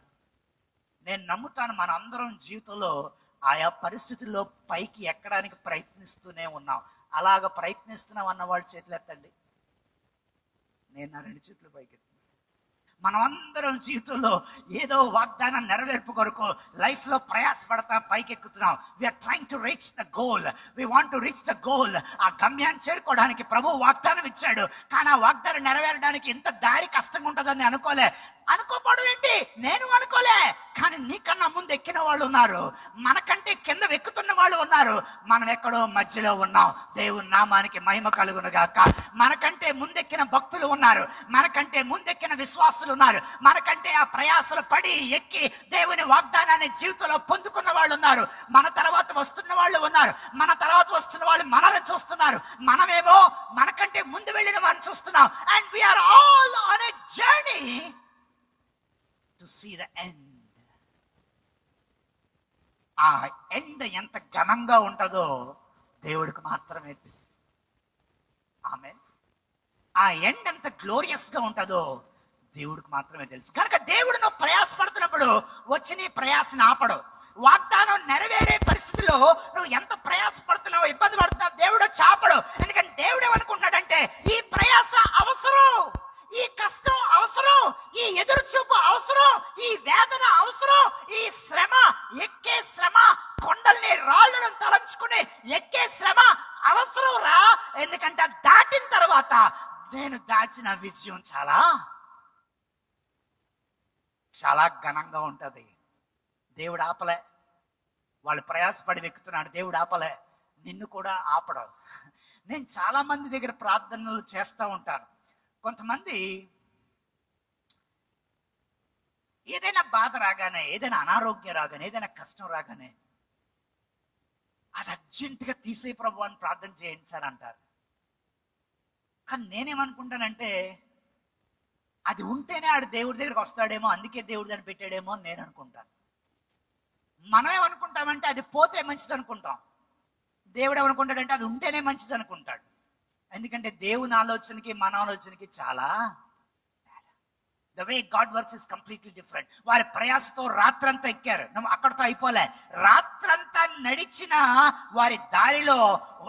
నేను నమ్ముతాను, మన అందరం జీవితంలో ఆయా పరిస్థితుల్లో పైకి ఎక్కడానికి ప్రయత్నిస్తూనే ఉన్నాం. అలాగ ప్రయత్నిస్తున్నాం అన్న వాళ్ళు చేతులు ఎత్తండి. నేను నా 2 చేతులు పైకి. మనం అందరం జీవితంలో ఏదో వాగ్దానం నెరవేర్పు కొరకు లైఫ్ లో ప్రయాసపడతా పైకెక్కుతున్నాం. We are trying to reach the goal, we want to reach the goal. ఆ గమ్యాన్ని చేరుకోవడానికి ప్రభు వాగ్దానం ఇచ్చాడు, కానీ ఆ వాగ్దానం నెరవేరడానికి ఇంత దారి కష్టంగా ఉంటుందని అనుకోలే. అనుకోపోవడం ఏంటి? నేను అనుకోలే, కానీ నీకన్నా ముందు ఎక్కిన వాళ్ళు ఉన్నారు, మనకంటే కింద ఎక్కుతున్న వాళ్ళు ఉన్నారు, మనం ఎక్కడో మధ్యలో ఉన్నాం. దేవుని నామానికి మహిమ కలుగును గాక. మనకంటే ముందెక్కిన భక్తులు ఉన్నారు, మనకంటే ముందెక్కిన విశ్వాసులు ఉన్నారు, మనకంటే ఆ ప్రయాసలు పడి ఎక్కి దేవుని వాగ్దానాన్ని జీవితంలో పొందుకున్న వాళ్ళు ఉన్నారు, మన తర్వాత వస్తున్న వాళ్ళు ఉన్నారు, మన తర్వాత వస్తున్న వాళ్ళు మనల్ని చూస్తున్నారు, మనమేమో మనకంటే ముందు వెళ్ళిన వారిని చూస్తున్నాం. And we are all on a journey to see the end. ఆ ఎండ్ ఎంత ఘనంగా ఉంటుందో దేవుడికి మాత్రమే తెలుసు. ఆమేన్. ఆ ఎండ్ ఎంత గ్లోరియస్ గా ఉంటుందో దేవుడికి మాత్రమే తెలుసు. కనుక దేవుడు నువ్వు ప్రయాసపడుతున్నప్పుడు వచ్చి నీ ప్రయాసను ఆపడు. వాగ్దానం నెరవేరే పరిస్థితిలో నువ్వు ఎంత ప్రయాసపడుతున్నావో, ఇబ్బంది పడుతున్నావు, దేవుడు చాపడు. ఎందుకంటే దేవుడు ఏమనుకుంటున్నాడంటే ఈ ప్రయాస అవసరం, ఈ కష్టం అవసరం, ఈ ఎదురు చూపు అవసరం, ఈ వేదన అవసరం, ఈ శ్రమ, ఎక్కే శ్రమ, కొండల్ని రాళ్లను తలంచుకుని ఎక్కే శ్రమ అవసరం రా. ఎందుకంటే దాటిన తర్వాత నేను దాచిన విజయం చాలా చాలా ఘనంగా ఉంటది. దేవుడు ఆపలే, వాళ్ళు ప్రయాసపడి వెక్కుతున్నాడు, దేవుడు ఆపలే, నిన్ను కూడా ఆపడం. నేను చాలా మంది దగ్గర ప్రార్థనలు చేస్తూ ఉంటాను. కొంతమంది ఏదైనా బాధ రాగానే, ఏదైనా అనారోగ్యం రాగానే, ఏదైనా కష్టం రాగానే అది అర్జెంటుగా తీసే ప్రభు అని ప్రార్థన చేయండి సార్ అంటారు. కానీ నేనేమనుకుంటానంటే అది ఉంటేనే ఆడు దేవుడి దగ్గరికి వస్తాడేమో, అందుకే దేవుడు దాన్ని పెట్టాడేమో అని నేను అనుకుంటాను. మనం ఏమనుకుంటామంటే అది పోతే మంచిది అనుకుంటాం, దేవుడు ఏమనుకుంటాడంటే అది ఉంటేనే మంచిది అనుకుంటాడు. ఎందుకంటే దేవుని ఆలోచనకి మన ఆలోచనకి చాలా the way God works is completely different. వారి ప్రయాసతో రాత్రంతా ఎక్కారు, నువ్వు అక్కడితో అయిపోలే. రాత్రంతా నడిచిన వారి దారిలో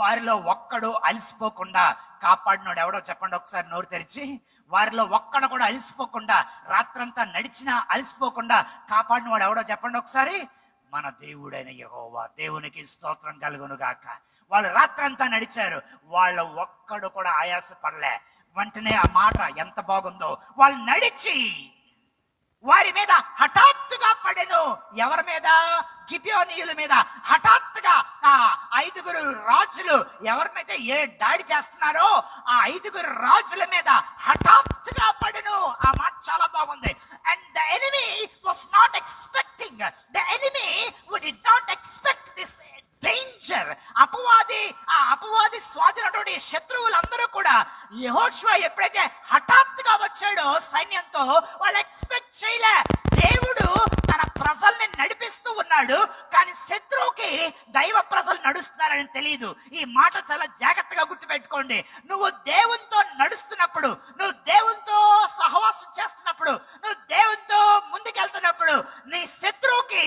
వారిలో ఒక్కడు అలసిపోకుండా కాపాడినోడు ఎవడో చెప్పండి ఒకసారి నోరు తెరిచి. వారిలో ఒక్కడు కూడా అలసిపోకుండా, రాత్రంతా నడిచినా అలసిపోకుండా కాపాడిన వాడు ఎవడో చెప్పండి ఒకసారి. మన దేవుడైన యెహోవా. దేవునికి స్తోత్రం కలుగును గాక. వాళ్ళు రాత్రంతా నడిచారు, వాళ్ళ ఒక్కడు కూడా ఆయాస పడలే. వెంటనే ఆ మాట ఎంత బాగుందో, వాళ్ళు నడిచి వారి మీద హఠాత్తుగా పడెను. ఎవరి మీద? గిబియోనీయుల మీద. హఠాత్తుగా ఆ 5 రాజులు ఎవరి మీద దాడి చేస్తున్నారో ఆ 5 రాజుల మీద హఠాత్తుగా పడెను. ఆ మాట చాలా బాగుంది. And the enemy was not expecting, the enemy did not expect this danger. అపవాది స్వాధీనటువంటి శత్రువులందరూ కూడా యెహోషువ ఎప్పుడైతే హఠాత్తుగా వచ్చాడో సైన్యంతో, వాళ్ళు ఎక్స్పెక్ట్ చేయలే. దేవుడు తన ప్రజల్ని నడిపిస్తూ ఉన్నాడు, కానీ శత్రువుకి దైవ ప్రజలు నడుస్తున్నారని తెలియదు. ఈ మాట చాలా జాగ్రత్తగా గుర్తుపెట్టుకోండి. నువ్వు దేవునితో నడుస్తున్నప్పుడు, నువ్వు దేవునితో సహవాసం చేస్తున్నప్పుడు, నువ్వు దేవునితో ముందుకెళ్తున్నప్పుడు నీ శత్రువుకి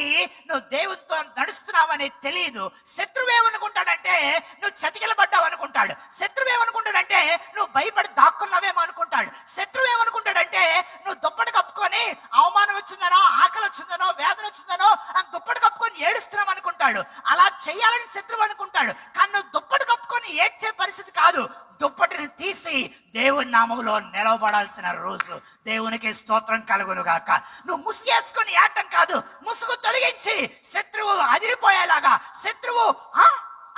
నువ్వు దేవునితో నడుస్తున్నావని తెలియదు. శత్రువు ఏమనుకుంటాడంటే నువ్వు చతికిలబడ్డావు అనుకుంటాడు. శత్రువు ఏమనుకుంటాడంటే నువ్వు భయపడి దాక్కున్నావేమో అనుకుంటాడు. శత్రువు ఏమనుకుంటాడంటే నువ్వు దుప్పటి కప్పుకొని అవమానం వచ్చిందనో, ఆకలి వచ్చిందనో, వేదన వచ్చిందనో ఆ దుప్పటి కప్పుకొని ఏడుస్తున్నావు అనుకుంటాడు. అలా చేయాలని శత్రువు అనుకుంటాడు. కానీ నువ్వు దుప్పటి కప్పుకొని ఏడ్చే పరిస్థితి కాదు. దుప్పటిని తీసి దేవుని నామములో నిలవబడాల్సిన రోజు. దేవునికి స్తోత్రం కలుగును గాక. నువ్వు ముసుగేసుకొని ఏడటం కాదు, ముసుగు తొలగించి శత్రువు అదిరిపోయేలాగా, శత్రువు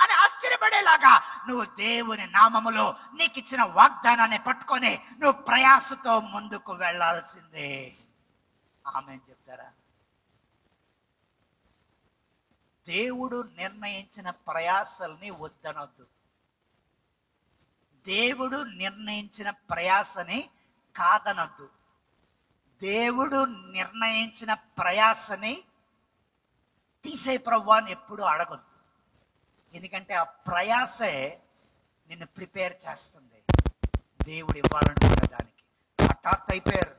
అని ఆశ్చర్యపడేలాగా నువ్వు దేవుని నామములో నీకు ఇచ్చిన వాగ్దానాన్ని పట్టుకొని నువ్వు ప్రయాసతో ముందుకు వెళ్లాల్సిందే. ఆమేన్ చెప్తారా? దేవుడు నిర్ణయించిన ప్రయాసల్ని వద్దనొద్దు. దేవుడు నిర్ణయించిన ప్రయాసని కాదనొద్దు. దేవుడు నిర్ణయించిన ప్రయాసని తీసే ప్రభువా అని ఎప్పుడు అడగొద్దు. ఎందుకంటే ఆ ప్రయాసే నిన్ను ప్రిపేర్ చేస్తుంది దేవుడు ఇవ్వాలనుకున్న దానికి. హఠాత్ అయిపోయారు,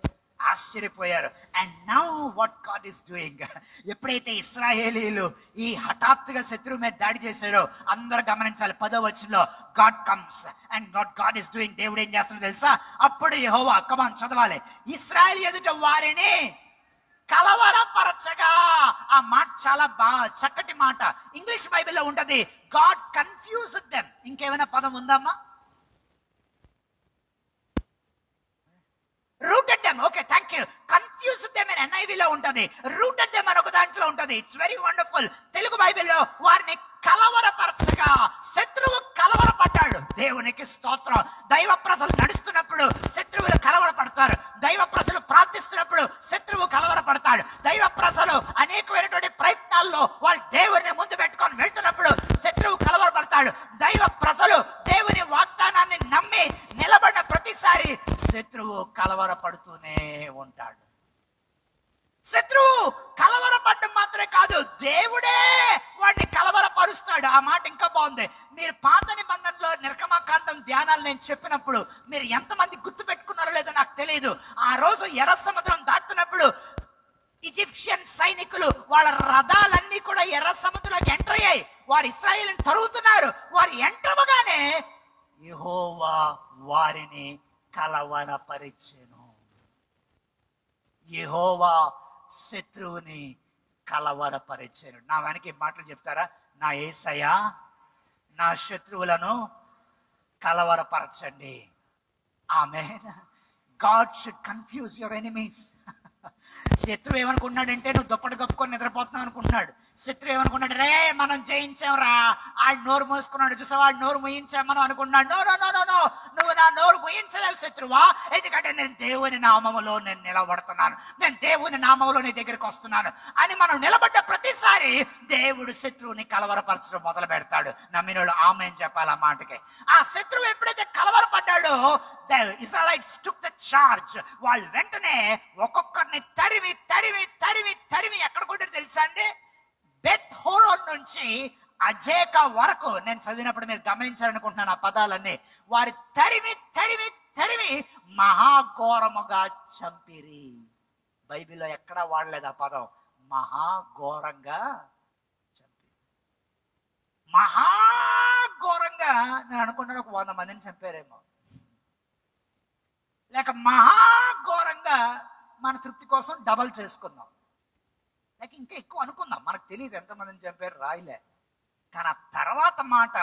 ఆశ్చర్యపోయారు. And now what God is doing. ఎప్పుడైతే ఇశ్రాయేలీలు ఈ హఠాత్తుగా శత్రువు మీద దాడి చేశారో అందరూ గమనించాలి. 10వ వచనంలో God comes and God is doing. దేవుడు ఏం చేస్తున్నాడో తెలుసా? అప్పుడు యెహోవా, కమాన్ చదవాలి, ఇశ్రాయేలు ఎదుట వారిని కలవరపరచగా. ఆ మాట చాలా చక్కటి మాట. ఇంగ్లీష్ బైబిల్లో ఉంటది గాడ్ కన్ఫ్యూజ్డ్ దెమ్. ఇంకేమైనా పదం ఉందమ్మా? Rooted them. Okay, thank you. Confuse them అని NIV లో ఉంటది, రూటెడ్ దెమ్ అని ఒక దాంట్లో ఉంటది. It's very wonderful. తెలుగు బైబిల్లో వారిని కలవరపరచగా, శత్రువు కలవరపడ్డాడు. దేవునికి స్తోత్రం. దైవ ప్రజలు నడుస్తున్నప్పుడు శత్రువులు కలవరపడతారు. దైవ ప్రజలు ప్రార్థిస్తున్నప్పుడు శత్రువు కలవరపడతాడు. దైవ ప్రజలు అనేకమైనటువంటి ప్రయత్నాల్లో వాళ్ళు దేవుని ముందు పెట్టుకొని వెళ్తున్నప్పుడు శత్రువు కలవరపడతాడు. దైవ ప్రజలు దేవుని వాగ్దానాన్ని నమ్మి నిలబడిన ప్రతిసారి శత్రువు కలవరపడుతూనే ఉంటాడు. శత్రువు కలవరపడడం మాత్రమే కాదు, దేవుడే వాడిని కలవరపరుస్తాడు. ఆ మాట ఇంకా బాగుంది. మీరు పాత నిబంధనలో నిర్గమకాండం ధ్యానాలు నేను చెప్పినప్పుడు మీరు ఎంతమంది గుర్తు పెట్టుకున్నారో లేదో నాకు తెలియదు. ఆ రోజు ఎర్ర సముద్రం దాటుతున్నప్పుడు ఈజిప్షియన్ సైనికులు వాళ్ళ రథాలన్నీ కూడా ఎర్ర సముద్రంలోకి ఎంటర్ అయ్యాయి. వారు ఇశ్రాయేలుని తరుగుతున్నారు. వారు ఎంటర్ అవ్వగానే యెహోవా వారిని కలవరపరిచెను. యెహోవా శత్రువుని కలవరపరిచెను. నా వెనక మాటలు చెప్తారా? నా యేసయ్య నా శత్రువులను కలవరపరచండి. ఆమేన్. God should confuse your enemies. శత్రువు ఏమనుకున్నాడంటే నువ్వు దుప్పటి కప్పుకొని నిద్రపోతున్నావు అనుకుంటున్నాడు. శత్రువు ఏమనుకున్నాడు, రే మనం జయించాంరా, ఆడు నోరు మూసుకున్నాడు చూసా, వాడు నోరు ముయించాం మనం అనుకున్నాడు. No no no no no, నువ్వు నా నోరు ముయించలేవు శత్రువా, ఎందుకంటే నేను దేవుని నామములో నేను నిలబడుతున్నాను, నేను దేవుని నామములో నీ దగ్గరికి వస్తున్నాను అని మనం నిలబడ్డ ప్రతిసారి దేవుడు శత్రువుని కలవరపరచడం మొదలు పెడతాడు. నమ్మినోళ్ళు ఆమేన్ చెప్పాలి ఆ మాటకి. ఆ శత్రువు ఎప్పుడైతే కలవరపడ్డాడో ఇశ్రాయెలైట్స్ టుక్ ద చార్జ్. వాళ్ళు వెంటనే ఒక్కొక్కరిని తరిమి తరిమి తరిమి తరిమి ఎక్కడ కొట్టారు తెలుసా అండి? బెత్ హోరోన్ నుంచి అజేకా వరకు. నేను చదివినప్పుడు మీరు గమనించాలనుకుంటున్నాను ఆ పదాలన్నీ. వారి తరిమి తరిమి తరిమి మహాఘోరముగా చంపిరి. బైబిల్లో ఎక్కడా వాడలేదు ఆ పదం, మహాఘోరంగా చంపిరి. మహాఘోరంగా నేను అనుకున్నాను ఒక 100 మందిని చంపారేమో, లేక మహాఘోరంగా మన తృప్తి కోసం డబల్ చేసుకుందాం, లేక ఇంకా ఎక్కువ అనుకుందాం. మనకు తెలియదు ఎంతమందిని చంపారు, రాయిలే. కానీ ఆ తర్వాత మాట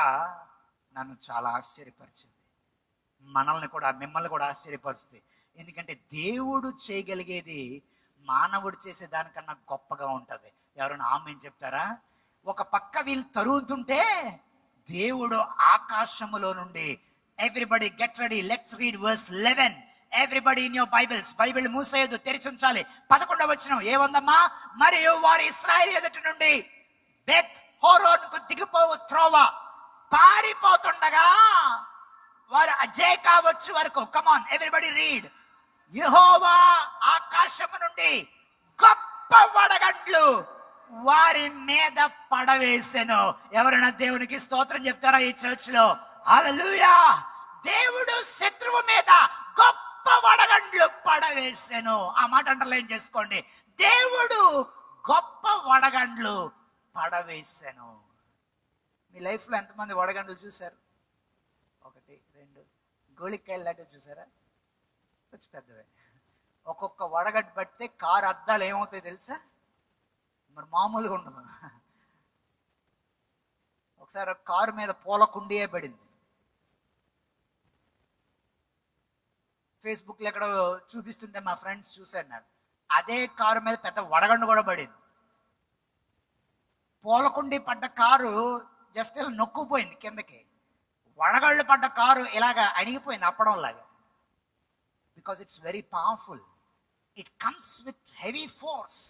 నన్ను చాలా ఆశ్చర్యపరిచింది. మనల్ని కూడా, మిమ్మల్ని కూడా ఆశ్చర్యపరుస్తుంది. ఎందుకంటే దేవుడు చేయగలిగేది మానవుడు చేసే దానికన్నా గొప్పగా ఉంటది. ఎవరైనా ఆమేన్ చెప్తారా? ఒక పక్క వీళ్ళు తరుగుతుంటే దేవుడు ఆకాశములో నుండి, everybody get ready, let's read verse 11. Everybody in your Bibles. Bible మూసేయద్దు, తెరిచి ఉంచాలి. 11వ వచనం ఏముందమ్మా? మరియు వారు ఇశ్రాయేలు ఎదుటి నుండి బెత్ హోరోనుకు దిగిపోవు త్రోవ పారిపోతుండగా వారు అజేకా వచ్చు వరకు, కమాన్ ఎవ్రీబడి రీడ్, యెహోవా ఆకాశము నుండి గొప్ప వడగండ్లు వారి మీద పడవేసెను. ఎవరైనా దేవునికి స్తోత్రం చెప్తారా ఈ చర్చ్ లో? హల్లెలూయా. దేవుడు శత్రువు మీద గొప్ప వడగండ్లు పడవేసెను. ఆ మాట అండర్లైన్ చేసుకోండి. దేవుడు గొప్ప వడగండ్లు పడవేసెను. మీ లైఫ్ లో ఎంతమంది వడగండ్లు చూశారు? 1 2 గోళికాయలు లాంటివి చూసారా? కొంచెం పెద్దవే. ఒక్కొక్క వడగడ్డ పడితే కారు అద్దాలు ఏమవుతాయి తెలుసా? మరి మామూలుగా ఉండదు. ఒకసారి కారు మీద పూల కుండియే పడింది. ఫేస్బుక్ లో ఎక్కడ చూపిస్తుంటే మా ఫ్రెండ్స్ చూశాను నేను. అదే కారు మీద పెద్ద వడగండు కూడా పడింది. పూలకుండి పడ్డ కారు జస్ట్ ఇలా నొక్కుపోయింది కిందకి. వడగళ్ళు పడ్డ కారు ఇలాగా అణిగిపోయింది అప్పడం లాగా. Because it's very powerful. It comes with heavy force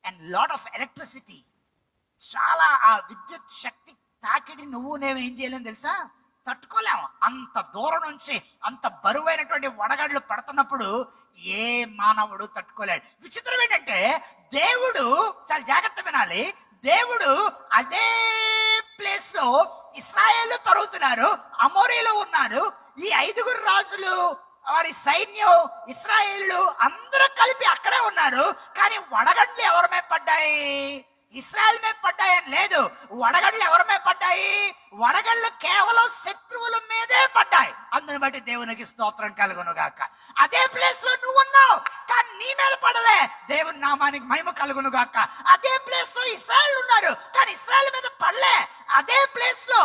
and lot of electricity. చాలా ఆ విద్యుత్ శక్తి తాకిడి నువ్వు నేను ఏం చేయలేము తెలుసా? తట్టుకోలేము. అంత దూరం నుంచి అంత బరువైనటువంటి వడగడ్లు పడుతున్నప్పుడు ఏ మానవుడు తట్టుకోలేడు. విచిత్రం ఏంటంటే దేవుడు, చాలా జాగ్రత్త వినాలి, దేవుడు అదే ప్లేస్ లో ఇశ్రాయేలు తరుగుతున్నారు, అమోరీలు ఉన్నారు, ఈ 5 రాజులు వారి సైన్యం ఇశ్రాయేలు అందరూ కలిపి అక్కడే ఉన్నారు. కానీ వడగడ్లు ఎవరి మీద పడ్డాయి? ఇశ్రాయేల్ మీద పడ్డాయని లేదు. వడగళ్ళు ఎవరి మీద పడ్డాయి? వడగళ్ళు కేవలం శత్రువుల మీదే పడ్డాయి. అందుని బట్టి దేవునికి స్తోత్రం కలుగును గాక. అదే ప్లేస్ లో నువ్వు ఉన్నావు, కానీ నీ మీద పడలే. దేవుని నామానికి మహిమ కలుగును గాక. అదే ప్లేస్ లో ఇశ్రాయేల్ ఉన్నారు, కానీ ఇశ్రాయేల్ మీద పడలే. అదే ప్లేస్ లో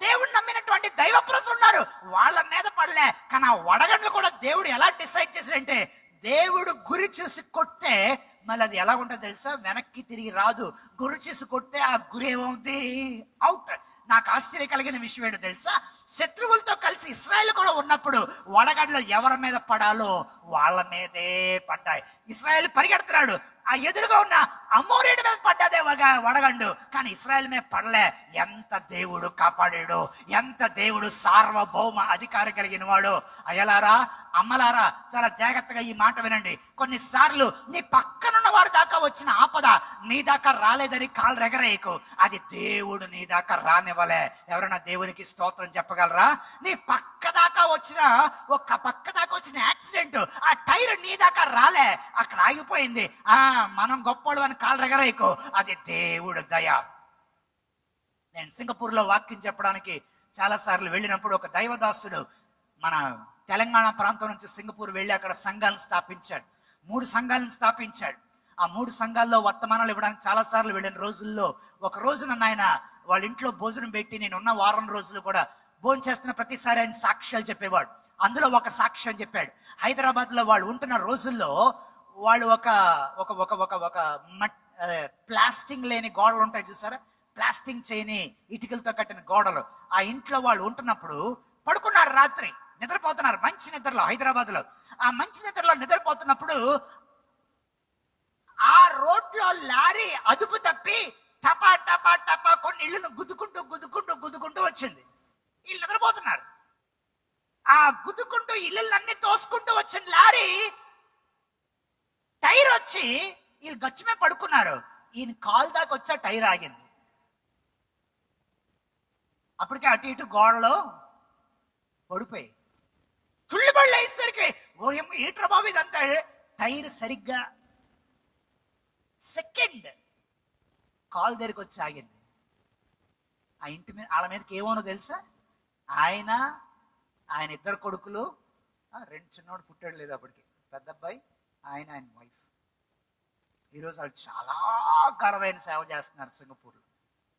దేవుడు నమ్మినటువంటి దైవ ప్రజలు ఉన్నారు, వాళ్ళ మీద పడలే. కానీ ఆ వడగండ్లు కూడా దేవుడు ఎలా డిసైడ్ చేశాడంటే, దేవుడు గురి చూసి కొడితే మళ్ళీ అది ఎలా ఉంటుందో తెలుసా? వెనక్కి తిరిగి రాదు. గురి చూసి కొడితే ఆ గురి ఏమవుతుంది? అవుట్. నాకు ఆశ్చర్యం కలిగిన విషయం ఏంటో తెలుసా? శత్రువులతో కలిసి ఇశ్రాయేల్ కూడా ఉన్నప్పుడు వడగండ్లు ఎవరి మీద పడాలో వాళ్ళ మీదే పడ్డాయి. ఇశ్రాయేల్ పరిగెడుతున్నాడు, ఆ ఎదురుగా ఉన్న అమోరీయుడి మీద పడ్డదే వడగండు, కానీ ఇశ్రాయేల్ మీద పడలే. ఎంత దేవుడు కాపాడాడు, ఎంత దేవుడు సార్వభౌమ అధికారం కలిగిన వాడు. అయ్యలారా, అమ్మలారా, చాలా జాగ్రత్తగా ఈ మాట వినండి. కొన్నిసార్లు నీ పక్కనున్న వారి దాకా వచ్చిన ఆపద నీ దాకా రాలేదని కాళ్ళు ఎగరేయకు. అది దేవుడు నీ దాకా రానివ్వలే. ఎవరైనా దేవునికి స్తోత్రం చెప్పగలరా? నీ పక్క దాకా వచ్చిన యాక్సిడెంట్, ఆ టైర్ నీ దాకా రాలే, అక్కడ ఆగిపోయింది. మనం గొప్పవాడు అని కాళ్ళు ఎగరేయకు. అది దేవుడు దయ. నేను సింగపూర్ లో వాక్యం చెప్పడానికి చాలా సార్లు వెళ్ళినప్పుడు ఒక దైవదాసుడు మన తెలంగాణ ప్రాంతం నుంచి సింగపూర్ వెళ్ళి అక్కడ సంఘాలను స్థాపించాడు. 3 సంఘాలను స్థాపించాడు. ఆ 3 సంఘాల్లో వర్తమానాలు ఇవ్వడానికి చాలా సార్లు వెళ్ళిన రోజుల్లో ఒక రోజున ఆయన వాళ్ళ ఇంట్లో భోజనం పెట్టి, నేను ఉన్న వారం రోజులు కూడా భోజనం చేస్తున్న ప్రతిసారి ఆయన సాక్ష్యాలు చెప్పేవాడు. అందులో ఒక సాక్ష్యం చెప్పాడు. హైదరాబాద్ లో వాళ్ళు ఉంటున్న రోజుల్లో వాళ్ళు ఒక ఒక ఒక ఒక ఒక ప్లాస్టింగ్ లేని గోడలు ఉంటాయి చూసారా, ప్లాస్టింగ్ చేయని ఇటుకలతో కట్టిన గోడలు. ఆ ఇంట్లో వాళ్ళు ఉంటున్నప్పుడు పడుకున్నారు, రాత్రి నిద్రపోతున్నారు మంచి నిద్రలో. హైదరాబాద్ లో ఆ మంచి నిద్రలో నిద్రపోతున్నప్పుడు ఆ రోడ్లో లారీ అదుపు తప్పి టపా టపా టపా కొన్ని ఇళ్లను గుద్దుకుంటూ వచ్చింది. వీళ్ళు నిద్రపోతున్నారు. ఆ గుద్దుకుంటూ ఇళ్ళన్నీ తోసుకుంటూ వచ్చిన లారీ టైర్ వచ్చి వీళ్ళు గచ్చిమే పడుకున్నారు. ఈయన కాలు దాకా వచ్చి ఆ టైర్ ఆగింది. అప్పటికే అటు ఇటు గోడలో పడిపోయి తుళ్ళిబళ్ళు అయ్యేసరికి ఓ ఏట్రా బాబు ఇదంతా. టైర్ సరిగ్గా సెకండ్ కాల్ దగ్గరికి వచ్చి ఆగింది. ఆ ఇంటి మీద వాళ్ళ మీదకి ఏమోనో తెలుసా? ఆయన 2 కొడుకులు, 2 చిన్నోడు పుట్టాడు లేదు అప్పటికి, పెద్ద అబ్బాయి, ఆయన వైఫ్. ఈరోజు వాళ్ళు చాలా ఘనమైన సేవ చేస్తున్నారు సింగపూర్లో.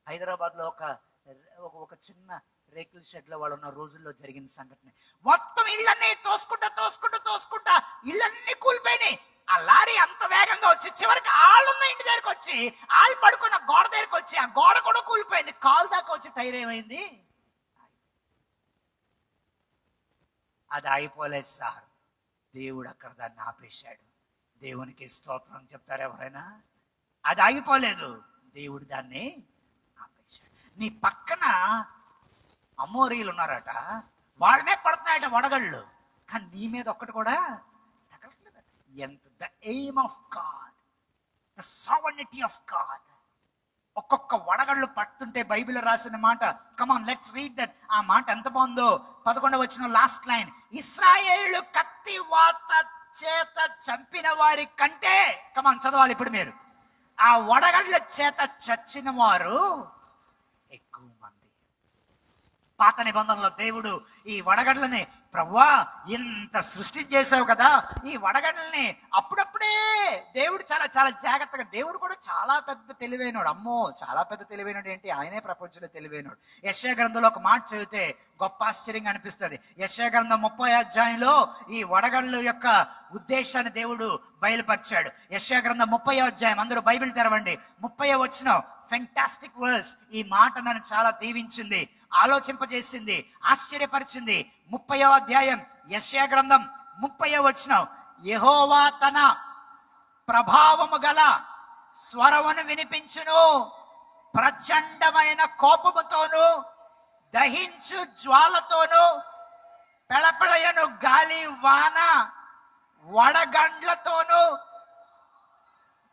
హైదరాబాద్లో ఒక చిన్న రేకుల షెడ్ లో వాళ్ళు ఉన్న రోజుల్లో జరిగిన సంఘటన. మొత్తం ఇళ్ళన్నీ తోసుకుంటా ఇళ్ళన్నీ కూలిపోయినాయి. ఆ లారీ అంత వేగంగా వచ్చి చివరికి ఆళ్ళున్న ఇంటి దగ్గరికి వచ్చి, ఆళ్ళు పడుకున్న గోడ దగ్గరికి వచ్చి ఆ గోడ కూడా కూలిపోయింది. కాలు దాకా వచ్చి టైర్ ఏమైంది? అది అయిపోలేదు సార్. దేవుడు అక్కడ దాన్ని ఆపేశాడు. దేవునికి స్తోత్రం చెప్తారు ఎవరైనా? అది ఆగిపోలేదు, దేవుడు దాన్ని ఆపేశాడు. నీ పక్కన అమోరీలు ఉన్నారట, వాళ్ళ మీద పడుతున్నాయట వడగళ్ళు, కానీ నీ మీద ఒక్కటి కూడా తగలట్లేదట. ఎంత the aim of God, the sovereignty of God. ఒక్కొక్క వడగళ్ళు పడుతుంటే బైబిల్ రాసిన మాట, కమాన్ లెట్స్ రీడ్ దట్. ఆ మాట ఎంత బాగుందో. 11వ వచనం లాస్ట్ లైన్, ఇశ్రాయేలు కత్తి వాత చేత చంపిన వారి కంటే, కమాన్ చదవాలి ఇప్పుడు మీరు, ఆ వడగళ్ళ చేత చచ్చిన వారు ఎక్కువ మంది. పాత నిబంధనలో దేవుడు ఈ వడగడ్లని, ప్రభువా ఇంత సృష్టించేసావు కదా, ఈ వడగడ్లని అప్పుడప్పుడే దేవుడు చాలా చాలా జాగ్రత్తగా, దేవుడు కూడా చాలా పెద్ద తెలివైనడు. అమ్మో, చాలా పెద్ద తెలివైనడు ఏంటి, ఆయనే ప్రపంచంలో తెలివైనడు. యెషయా గ్రంథంలో ఒక మాట చదివితే గొప్ప ఆశ్చర్యంగా అనిపిస్తుంది. యెషయా గ్రంథం 30వ అధ్యాయంలో ఈ వడగళ్ళు యొక్క ఉద్దేశాన్ని దేవుడు బయలుపరిచాడు. యెషయా గ్రంథం 30వ అధ్యాయం, అందరూ బైబిల్ తెరవండి. 30వ వచనం, ఫెంటాస్టిక్ వర్స్. ఈ మాట నన్ను చాలా దీవించింది, ఆలోచింపజేసింది, ఆశ్చర్యపరిచింది. 30వ అధ్యాయం యెషయా గ్రంథం 30వ వచనం, యెహోవా తన ప్రభావము గల స్వరమును వినిపించును, ప్రచండమైన కోపముతోను దహించు జ్వాలతోను పెళపెళయను గాలి వాన వడగండ్లతోను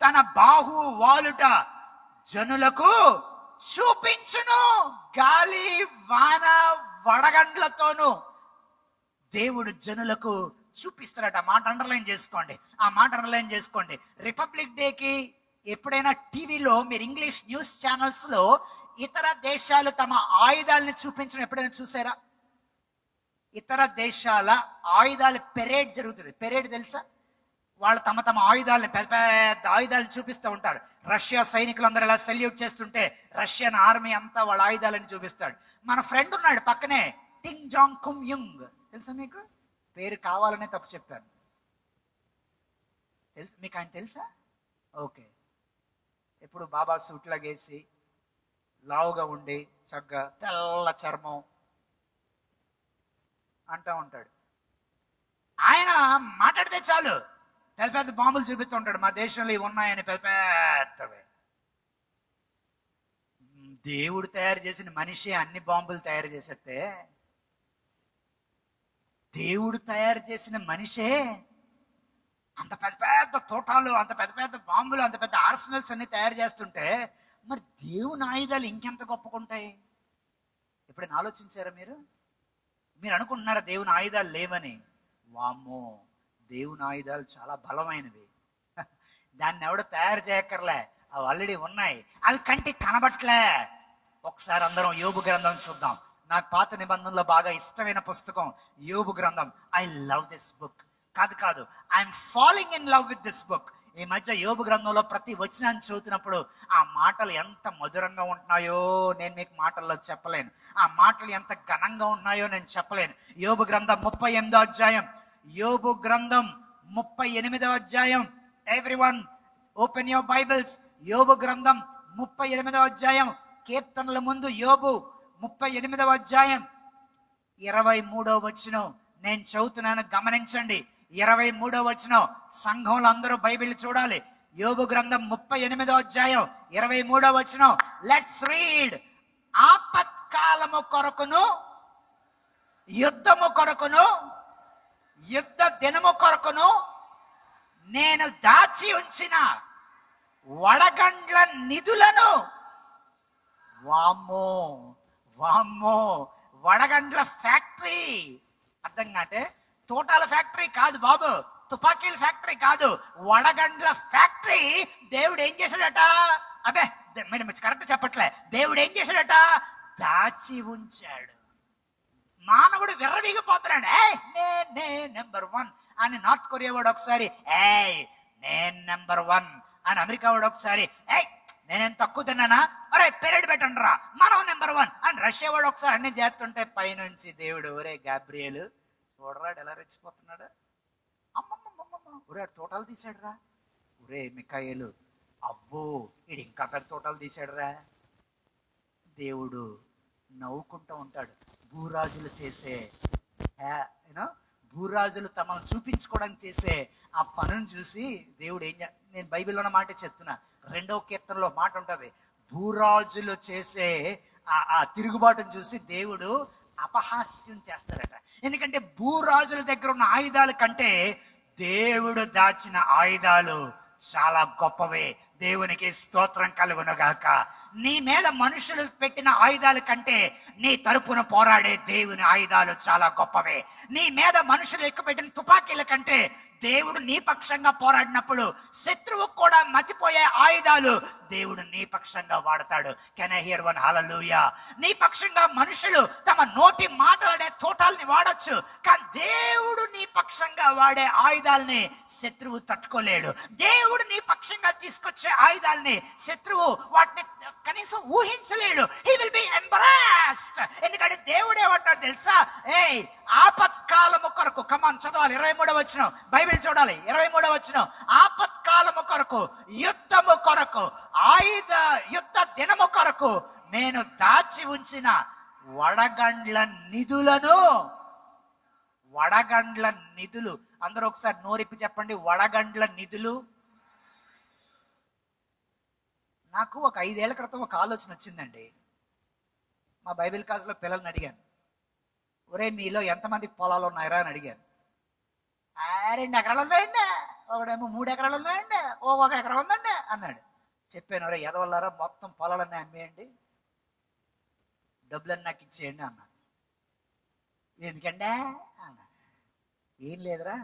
తన బాహు వాలుట జనులకు చూపించును. గాలి వాన వడగండ్లతోను దేవుడు జనులకు చూపిస్తారట. ఆ మాట అండర్లైన్ చేసుకోండి, ఆ మాట అండర్లైన్ చేసుకోండి. రిపబ్లిక్ డేకి ఎప్పుడైనా టీవీలో మీరు ఇంగ్లీష్ న్యూస్ ఛానల్స్ లో ఇతర దేశాలు తమ ఆయుధాలను చూపించడం ఎప్పుడైనా చూసారా? ఇతర దేశాల ఆయుధాల పెరేడ్ జరుగుతుంది. పెరేడ్ తెలుసా? వాళ్ళు తమ తమ ఆయుధాలని పెద్ద పెద్ద ఆయుధాలను చూపిస్తూ ఉంటారు. రష్యా సైనికులందరూ ఇలా సెల్యూట్ చేస్తుంటే రష్యన్ ఆర్మీ అంతా వాళ్ళ ఆయుధాలని చూపిస్తాడు. మన ఫ్రెండ్ ఉన్నాడు పక్కనే, టింగ్ జాంగ్ కుమ్ యుంగ్. తెలుసా మీకు? పేరు కావాలనే తప్పు చెప్పాను. తెలుసు మీకు? ఆయన తెలుసా? ఓకే. ఎప్పుడు బాబా సూట్లాగేసి లావుగా ఉండి చక్కగా తెల్ల చర్మం అంటూ ఉంటాడు. ఆయన మాట్లాడితే చాలు పెద్ద పెద్ద బాంబులు చూపిస్తూ ఉంటాడు. మా దేశంలో ఇవి ఉన్నాయని పెద్ద పెద్దవి. దేవుడు తయారు చేసిన మనిషి అన్ని బాంబులు తయారు చేసేస్తే, దేవుడు తయారు చేసిన మనిషే అంత పెద్ద పెద్ద తోటాలు, అంత పెద్ద పెద్ద బాంబులు, అంత పెద్ద ఆర్సనల్స్ అన్ని తయారు చేస్తుంటే మరి దేవుని ఆయుధాలు ఇంకెంత గొప్పకుంటాయి? ఎప్పుడైనా ఆలోచించారా మీరు? మీరు అనుకుంటున్నారా దేవుని ఆయుధాలు లేవని? వామ్మో, దేవుని ఆయుధాలు చాలా బలమైనవి. దాన్ని ఎవడో తయారు చేయక్కర్లే, అవి ఆల్రెడీ ఉన్నాయి. అవి కంటికి కనబట్లే. ఒకసారి అందరం యోబు గ్రంథం చూద్దాం. నాకు పాత నిబంధనలో బాగా ఇష్టమైన పుస్తకం యోబు గ్రంథం. I love this book. కాదు, I'm following in love with this book. ఈ మధ్య యోబు గ్రంథంలో ప్రతి వచనాన్ని చదువుతున్నప్పుడు ఆ మాటలు ఎంత మధురంగా ఉంటున్నాయో నేను మీకు మాటల్లో చెప్పలేను. ఆ మాటలు ఎంత ఘనంగా ఉన్నాయో నేను చెప్పలేను. యోబు గ్రంథం 38వ అధ్యాయం. యోబు గ్రంథం 38వ అధ్యాయం. Everyone open your Bibles. యోబు గ్రంథం 38వ అధ్యాయం. కీర్తనల ముందు యోబు 38వ అధ్యాయం 23వ వచనం నేను చదువుతున్నాను, గమనించండి. 23వ వచనం. సంఘంలో అందరూ బైబిల్ చూడాలి. యోబు గ్రంథం 38వ అధ్యాయం 23వ వచనం. Let's read. ఆపత్కాలము కొరకును, యుద్ధము కొరకును, యుద్ధ దినము కొరకును నేను దాచి ఉంచిన వడగండ్ల నిధులను. వామ్మో వామ్మో, వడగండ్ల ఫ్యాక్టరీ. అర్థం కాటే, తోటాల ఫ్యాక్టరీ కాదు బాబు, తుపాకీల ఫ్యాక్టరీ కాదు, వడగండ్ల ఫ్యాక్టరీ. దేవుడు ఏం చేశాడట? అబ్బే మీరు కరెక్ట్ చెప్పట్లే. దేవుడు ఏం చేశాడట? దాచి ఉంచాడు. మానవుడు విర్రవీగిపోతున్నాడు. నే నెంబర్ 1 అని నార్త్ కొరియా వాడు ఒకసారి, నేను నెంబర్ 1 అని అమెరికా వాడు ఒకసారి, నేనేం తక్కువ తిన్నానా, అరే పెరడ్ పెట్టండి రా మనం నెంబర్ 1 అని రష్యా వాడు ఒకసారి అన్ని చేస్తుంటే పైనుంచి దేవుడు, ఒరే గాబ్రియేలు చూడరాడు ఎలా రెచ్చిపోతున్నాడు, అమ్మమ్మమ్మమ్మ ఒరే తోటలు తీసాడు రా, ఒరే మికాయేలు అబ్బో వీడు ఇంకా పెద్ద తోటలు తీసాడు రా. దేవుడు నవ్వుకుంటూ ఉంటాడు. భూరాజులు చేసే భూరాజులు తమను చూపించుకోవడానికి చేసే ఆ పనును చూసి దేవుడు నేను బైబిల్లో ఉన్న మాట చెప్తున్నా. 2వ కీర్తనలో మాట ఉంటది, భూరాజులు చేసే ఆ తిరుగుబాటును చూసి దేవుడు అపహాస్యం చేస్తాడట. ఎందుకంటే భూరాజుల దగ్గర ఉన్న ఆయుధాల కంటే దేవుడు దాచిన ఆయుధాలు చాలా గొప్పవే. దేవునికి స్తోత్రం కలుగునుగాక. నీ మీద మనుషులు పెట్టిన ఆయుధాల కంటే నీ తరపున పోరాడే దేవుని ఆయుధాలు చాలా గొప్పవే. నీ మీద మనుషులు ఎక్కుపెట్టిన తుపాకీల కంటే దేవుడు నీ పక్షంగా పోరాడినప్పుడు శత్రువు కూడా మతిపోయే ఆయుధాలు దేవుడు నీ పక్షంగా వాడతాడు. కెన్ ఐ హియర్ వన్ హల్లెలూయా? నీ పక్షంగా మనుషులు తమ నోటి మాటలనే తోటాలని వాడచ్చు, కానీ దేవుడు నీ పక్షంగా వాడే ఆయుధాలని శత్రువు తట్టుకోలేడు. దేవుడు నీ పక్షంగా తీసుకొచ్చే ఆయుధాలని శత్రువు వాటిని కనీసం ఊహించలేడు. He will be embarrassed. ఎందుకంటే దేవుడు ఏమంటాడు తెలుసా? ఆపత్కాలము కొరకు, కమాన్ చదవాలి 23వ వచనం, బైబిల్ చూడాలి 23వ వచనం. ఆపత్కాలము కొరకు, యుద్ధము కొరకు, యుద్ధ దినము కొరకు నేను దాచి ఉంచిన వడగండ్ల నిధులను. వడగండ్ల నిధులు. అందరూ ఒకసారి నోరిప్పి చెప్పండి, వడగండ్ల నిధులు. నాకు ఒక 5 ఏళ్ల క్రితం ఒక ఆలోచన వచ్చిందండి. మా బైబిల్ క్లాస్లో పిల్లల్ని అడిగాను, ఒరే మీలో ఎంతమందికి పొలాలు ఉన్నాయరా అని అడిగాను. 2 ఎకరాలు ఉన్నాయండి, ఒకడేమో 3 ఎకరాలు ఉన్నాయండి, 1 ఎకరం ఉందండి అన్నాడు. చెప్పాను, ఒరే ఎదవల్లారా మొత్తం పొలాలన్నీ అమ్మేయండి, డబ్బులన్నీ నాకు ఇచ్చేయండి అన్నాను. ఎందుకంటే అన్నా, ఏం లేదురా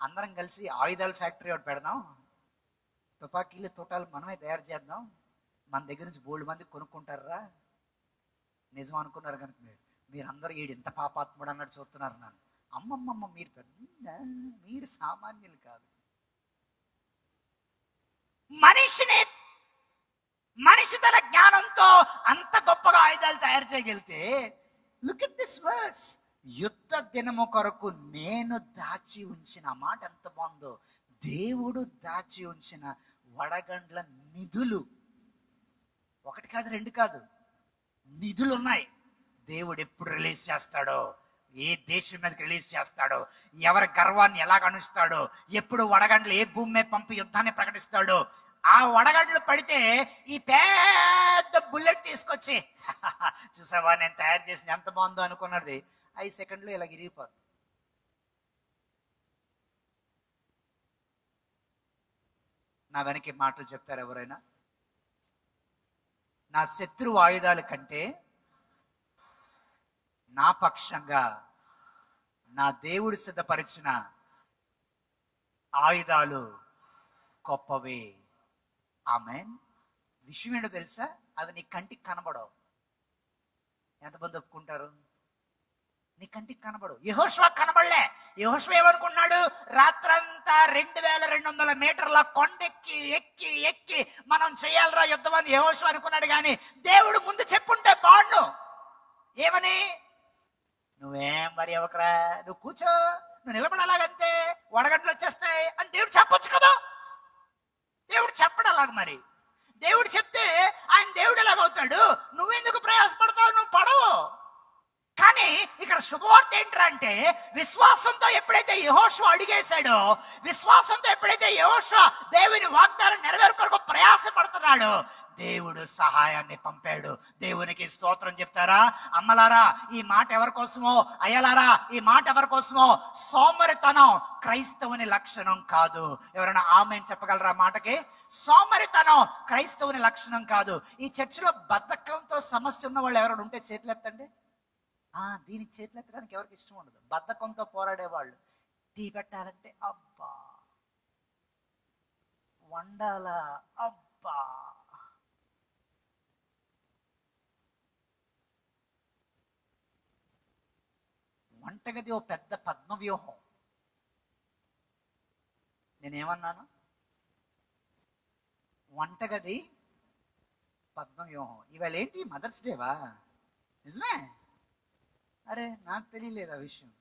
అందరం కలిసి ఆయుధాల ఫ్యాక్టరీ ఒకటి పెడదాం, తుపాకీలు తోటాలు మనమే తయారు చేద్దాం, మన దగ్గర నుంచి బోల్డ్ మంది కొనుక్కుంటారా. నిజం అనుకున్నారు కనుక మీరందరూ ఈడు ఇంత పాపాత్ముడు అన్నట్టు చూస్తున్నారు నన్ను. అమ్మమ్మమ్మ మీరు పెద్ద, మీరు సామాన్యులు కాదు. మనిషి తన జ్ఞానంతో అంత గొప్పగా ఆయుధాలు తయారు చేయగలిగితే, లుక్ ఎట్ దిస్ వర్స్, యుద్ధ దినము కొరకు నేను దాచి ఉంచిన మాట ఎంత బాగుందో. దేవుడు దాచి ఉంచిన వడగండ్ల నిధులు, ఒకటి కాదు రెండు కాదు, నిధులు ఉన్నాయి. దేవుడు ఎప్పుడు రిలీజ్ చేస్తాడో, ఏ దేశం మీదకి రిలీజ్ చేస్తాడో, ఎవరి గర్వాన్ని ఎలా గణిస్తాడో, ఎప్పుడు వడగండ్లు ఏ భూమి మీద పంపి యుద్ధాన్ని ప్రకటిస్తాడో, ఆ వడగండ్లు పడితే ఈ పెద్ద బుల్లెట్ తీసుకొచ్చి చూసావా నేను తయారు చేసింది ఎంత బాగుందో అనుకున్నది 5 సెకండ్లు ఇలా ఇరిగిపోదు. నా వెనక్కి మాటలు చెప్తారు ఎవరైనా? నా శత్రువు ఆయుధాల కంటే నా పక్షంగా నా దేవుడు సిద్ధపరిచిన ఆయుధాలు గొప్పవే. ఆమేన్. విషయం ఏంటో తెలుసా? అవి నీ కంటికి కనబడవు. ఎంతమంది ఒప్పుకుంటారు? నీ కంటికి కనబడవు. యెహోషువ కనబడలే. యెహోషువ ఏమనుకున్నాడు? రాత్రంతా 2200 మీటర్ల కొండెక్కి ఎక్కి ఎక్కి మనం చేయాలరా యుద్ధం అని యెహోషువ అనుకున్నాడు. కానీ దేవుడు ముందు చెప్పుంటే బాగుండు. ఏమని? నువ్వేం మరి ఎవకరా, నువ్వు కూర్చో, నువ్వు నిలబడాలంతే, వడగడ్డలు వచ్చేస్తాయి అని దేవుడు చెప్పొచ్చు కదా. దేవుడు చెప్పడు అలాగ. మరి దేవుడు చెప్తే ఆయన దేవుడు ఎలాగవుతాడు? నువ్వెందుకు ప్రయాసపడతావు? నువ్వు పడవు. కానీ ఇక్కడ శుభవార్త ఏంటంటే, విశ్వాసంతో ఎప్పుడైతే యెహోషువ అడిగేశాడో, విశ్వాసంతో ఎప్పుడైతే యెహోషువ దేవుని వాగ్దానం నెరవేరు కొరకు ప్రయాసపడుతున్నాడో, దేవుడు సహాయాన్ని పంపాడు. దేవునికి స్తోత్రం చెప్తారా? అమ్మలారా ఈ మాట ఎవరి కోసమో, అయ్యలారా ఈ మాట ఎవరి కోసమో. సోమరితనం క్రైస్తవుని లక్షణం కాదు. ఎవరైనా ఆమేన్ చెప్పగలరా మాటకి? సోమరితనం క్రైస్తవుని లక్షణం కాదు. ఈ చర్చిలో బద్ధకంతో సమస్య ఉన్న వాళ్ళు ఎవరైనా ఉంటే చేతులెత్తండి. దీనికి చేతులెత్తడానికి ఎవరికి ఇష్టం ఉండదు. బద్ధకంతో పోరాడేవాళ్ళు. టీ పెట్టాలంటే అబ్బా, వండాలా అబ్బా, వంటగది ఓ పెద్ద పద్మవ్యూహం. నేనేమన్నాను? వంటగది పద్మవ్యూహం. ఇవాళ ఏంటి మదర్స్ డేవా? నిజమే. అరే నాకు తెలియలేదు ఆ విషయం.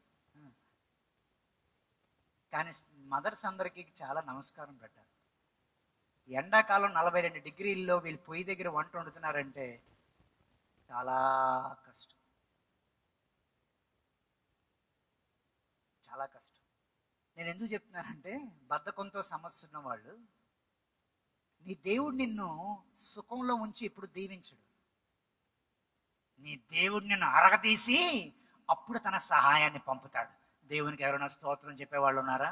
కానీ మదర్స్ అందరికీ చాలా నమస్కారం పెట్టాలి. ఎండాకాలం 42 డిగ్రీల్లో వీళ్ళు పొయ్యి దగ్గర వంట వండుతున్నారంటే చాలా కష్టం, చాలా కష్టం. నేను ఎందుకు చెప్తున్నానంటే, బద్ధకంతో సమస్య ఉన్న వాళ్ళు, నీ దేవుడు నిన్ను సుఖంలో ఉంచి ఇప్పుడు దీవించడు. నీ దేవుడు నిన్ను అరగదీసి అప్పుడు తన సహాయాన్ని పంపుతాడు. దేవునికి ఎవరైనా స్తోత్రం చెప్పేవాళ్ళు ఉన్నారా?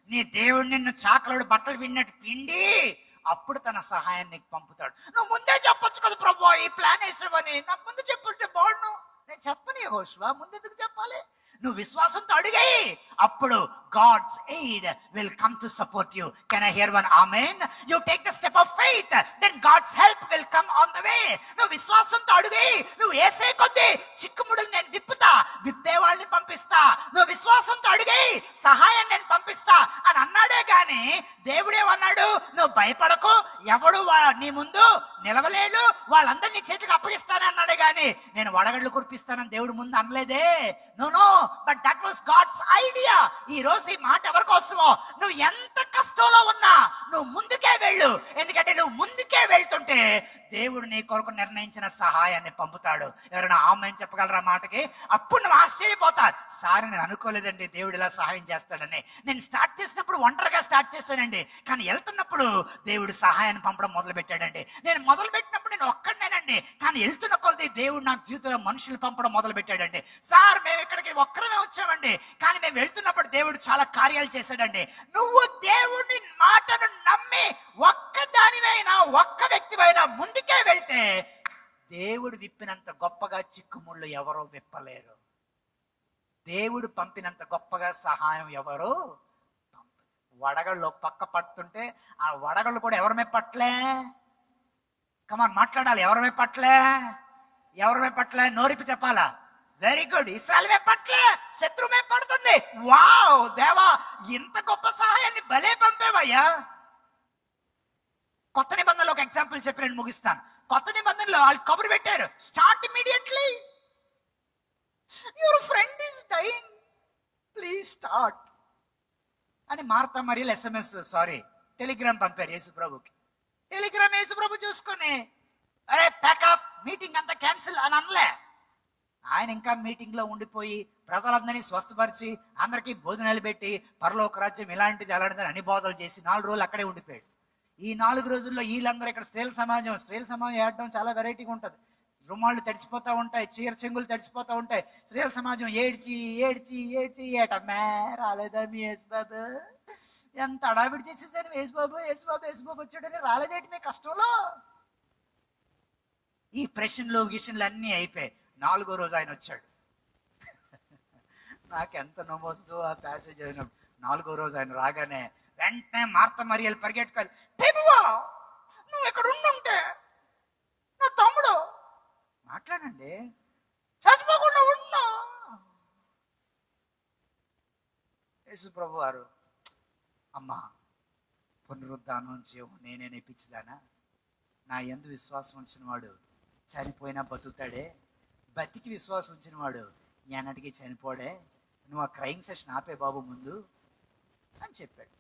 నీ దేవుడు నిన్ను చాకలోడు బట్టలు పిండినట్టు పిండి అప్పుడు తన సహాయాన్ని పంపుతాడు. నువ్వు ముందే చెప్పొచ్చు కదా ప్రభు, ఈ ప్లాన్ వేసావని నాకు ముందు చెప్పుంటే బాగుండు. నేను చెప్పను యెహోషువ, ముందెందుకు చెప్పాలి? నువ్వు విశ్వాసంతో అడిగాయి, అప్పుడు God's aid will come to support you. Can I hear one amen? You take the step of faith, then God's help will come on the way. నువ్వు విశ్వాసంతో అడిగాయి, నువ్వు ఏసే కొద్దీ చిక్కుముడులు నేను విప్పుతా, విప్పే వాళ్ళని పంపిస్తా. నువ్వు విశ్వాసంతో అడిగాయి, సహాయం నేను పంపిస్తా అని అన్నాడే గాని దేవుడేమన్నాడు? నువ్వు భయపడకు, ఎవడు నీ ముందు నిలవలేడు, వాళ్ళందరినీ చేతికి అప్పగిస్తానని అన్నాడే గాని నేను వడగళ్ళు కురిపిస్తానని దేవుడు ముందు అనలేదే. No, but that was God's idea. ఈ రోజు ఈ మాట ఎవరి కోసమో? నువ్వు ఎంత కష్టంలో ఉన్నా నువ్వు ముందుకే వెళ్ళు. ఎందుకంటే నువ్వు ముందుకే వెళ్తుంటే దేవుడు నీ కొరకు నిర్ణయించిన సహాయాన్ని పంపుతాడు. ఎవరైనా ఆమేన్ చెప్పగలరా మాటకి? అప్పుడు నువ్వు ఆశ్చర్యపోతారు. సార్ నేను అనుకోలేదండి దేవుడు ఇలా సహాయం చేస్తాడని. నేను స్టార్ట్ చేసినప్పుడు ఒంటరిగా స్టార్ట్ చేశానండి, కానీ వెళ్తున్నప్పుడు దేవుడు సహాయాన్ని పంపడం మొదలు పెట్టాడండి. నేను మొదలు పెట్టినప్పుడు నేను ఒక్కడనేనండి, కానీ వెళ్తున్న కొలది దేవుడు నాకు జీవితంలో మనుషులు పంపడం మొదలు పెట్టాడండి. సార్ మేము ఇక్కడికి ఒక్కరమే వచ్చామండి, కానీ మేము వెళ్తున్నప్పుడు దేవుడు చాలా కార్యాలు చేశాడండి. నువ్వు దేవుడి మాటను నమ్మి ఒక్కదానివైనా ఒక్క వ్యక్తివైనా ముందుకే వెళ్తే దేవుడు విప్పినంత గొప్పగా చిక్కుముళ్ళు ఎవరో విప్పలేరు. దేవుడు పంపినంత గొప్పగా సహాయం ఎవరు వడగళ్ళు పక్క పడుతుంటే ఆ వడగళ్ళు కూడా ఎవరి మీద పట్టలే? కమాన్ మాట్లాడాలి. ఎవరి మీద పట్టలే? ఎవరి మీద పట్టలే? నోరిపి చెప్పాలా? Very good. ఇశ్రాయేలు మీద పట్టలే, శత్రు మీద పడుతుంది. వావ్ దేవా, ఇంత గొప్ప సహాయాన్ని భలే పంపేవయ్యా. కొత్త నిబంధనలో ఒక ఎగ్జాంపుల్ చెప్పి నేను ముగిస్తాను. కొత్త నిబంధనలో వాళ్ళు కబురు పెట్టారు, start immediately, your friend is dyeing, please start అని మార్తా మరియలు టెలిగ్రామ్ పంపారు యేసుప్రభుకి. టెలిగ్రామ్ యేసుప్రభు చూసుకొని, అరే ప్యాకప్, మీటింగ్ అంతా క్యాన్సిల్ అని అనలే. ఆయన ఇంకా మీటింగ్ లో ఉండిపోయి ప్రజలందరినీ స్వస్థపరిచి అందరికీ భోజనాలు పెట్టి పరలోక రాజ్యం ఇలాంటిది అలాంటిది అన్ని బోధలు చేసి 4 రోజులు అక్కడే ఉండిపోయాడు. ఈ 4 రోజుల్లో వీళ్ళందరూ ఇక్కడ స్త్రీల సమాజం ఏడడం చాలా వెరైటీగా ఉంటుంది. రుమాళ్ళు తడిసిపోతా ఉంటాయి, చీర చెంగులు తడిసిపోతా ఉంటాయి. స్త్రీల సమాజం ఏడ్చి ఏడ్చి ఏడ్చి ఏటమ్మే రాలేదా మీ యేసుబాబు, ఎంత అడావిడి చేసేసాను, యేసుబాబు వచ్చాడని రాలేదేంటి మీ కష్టంలో. ఈ ప్రశ్నలు గిషన్లు అన్నీ అయిపోయాయి. 4వ రోజు ఆయన వచ్చాడు. నాకెంత నమ్మొస్తూ ఆ ప్యాసేజ్ అయినప్పుడు. 4వ రోజు ఆయన రాగానే వెంటనే మార్తా మరియలు పరిగెట్టుకోవాలి, ప్రభువా నువ్వు ఇక్కడ ఉండుంటే నా తమ్ముడు మాట్లాడండి చచ్చిపోకుండా ఉన్నా. యేసు ప్రభు వారు, అమ్మా పునరుద్ధానం జీవం నేనే నేర్పించదానా, నా యందు విశ్వాసం ఉంచిన వాడు చనిపోయినా బతుకుతాడే, బతికి విశ్వాసం ఉంచిన వాడు ఎన్నటికీ చనిపోడే, నువ్వు ఆ క్రైమ్ సెషన్ ఆపే బాబు ముందు అని చెప్పాడు.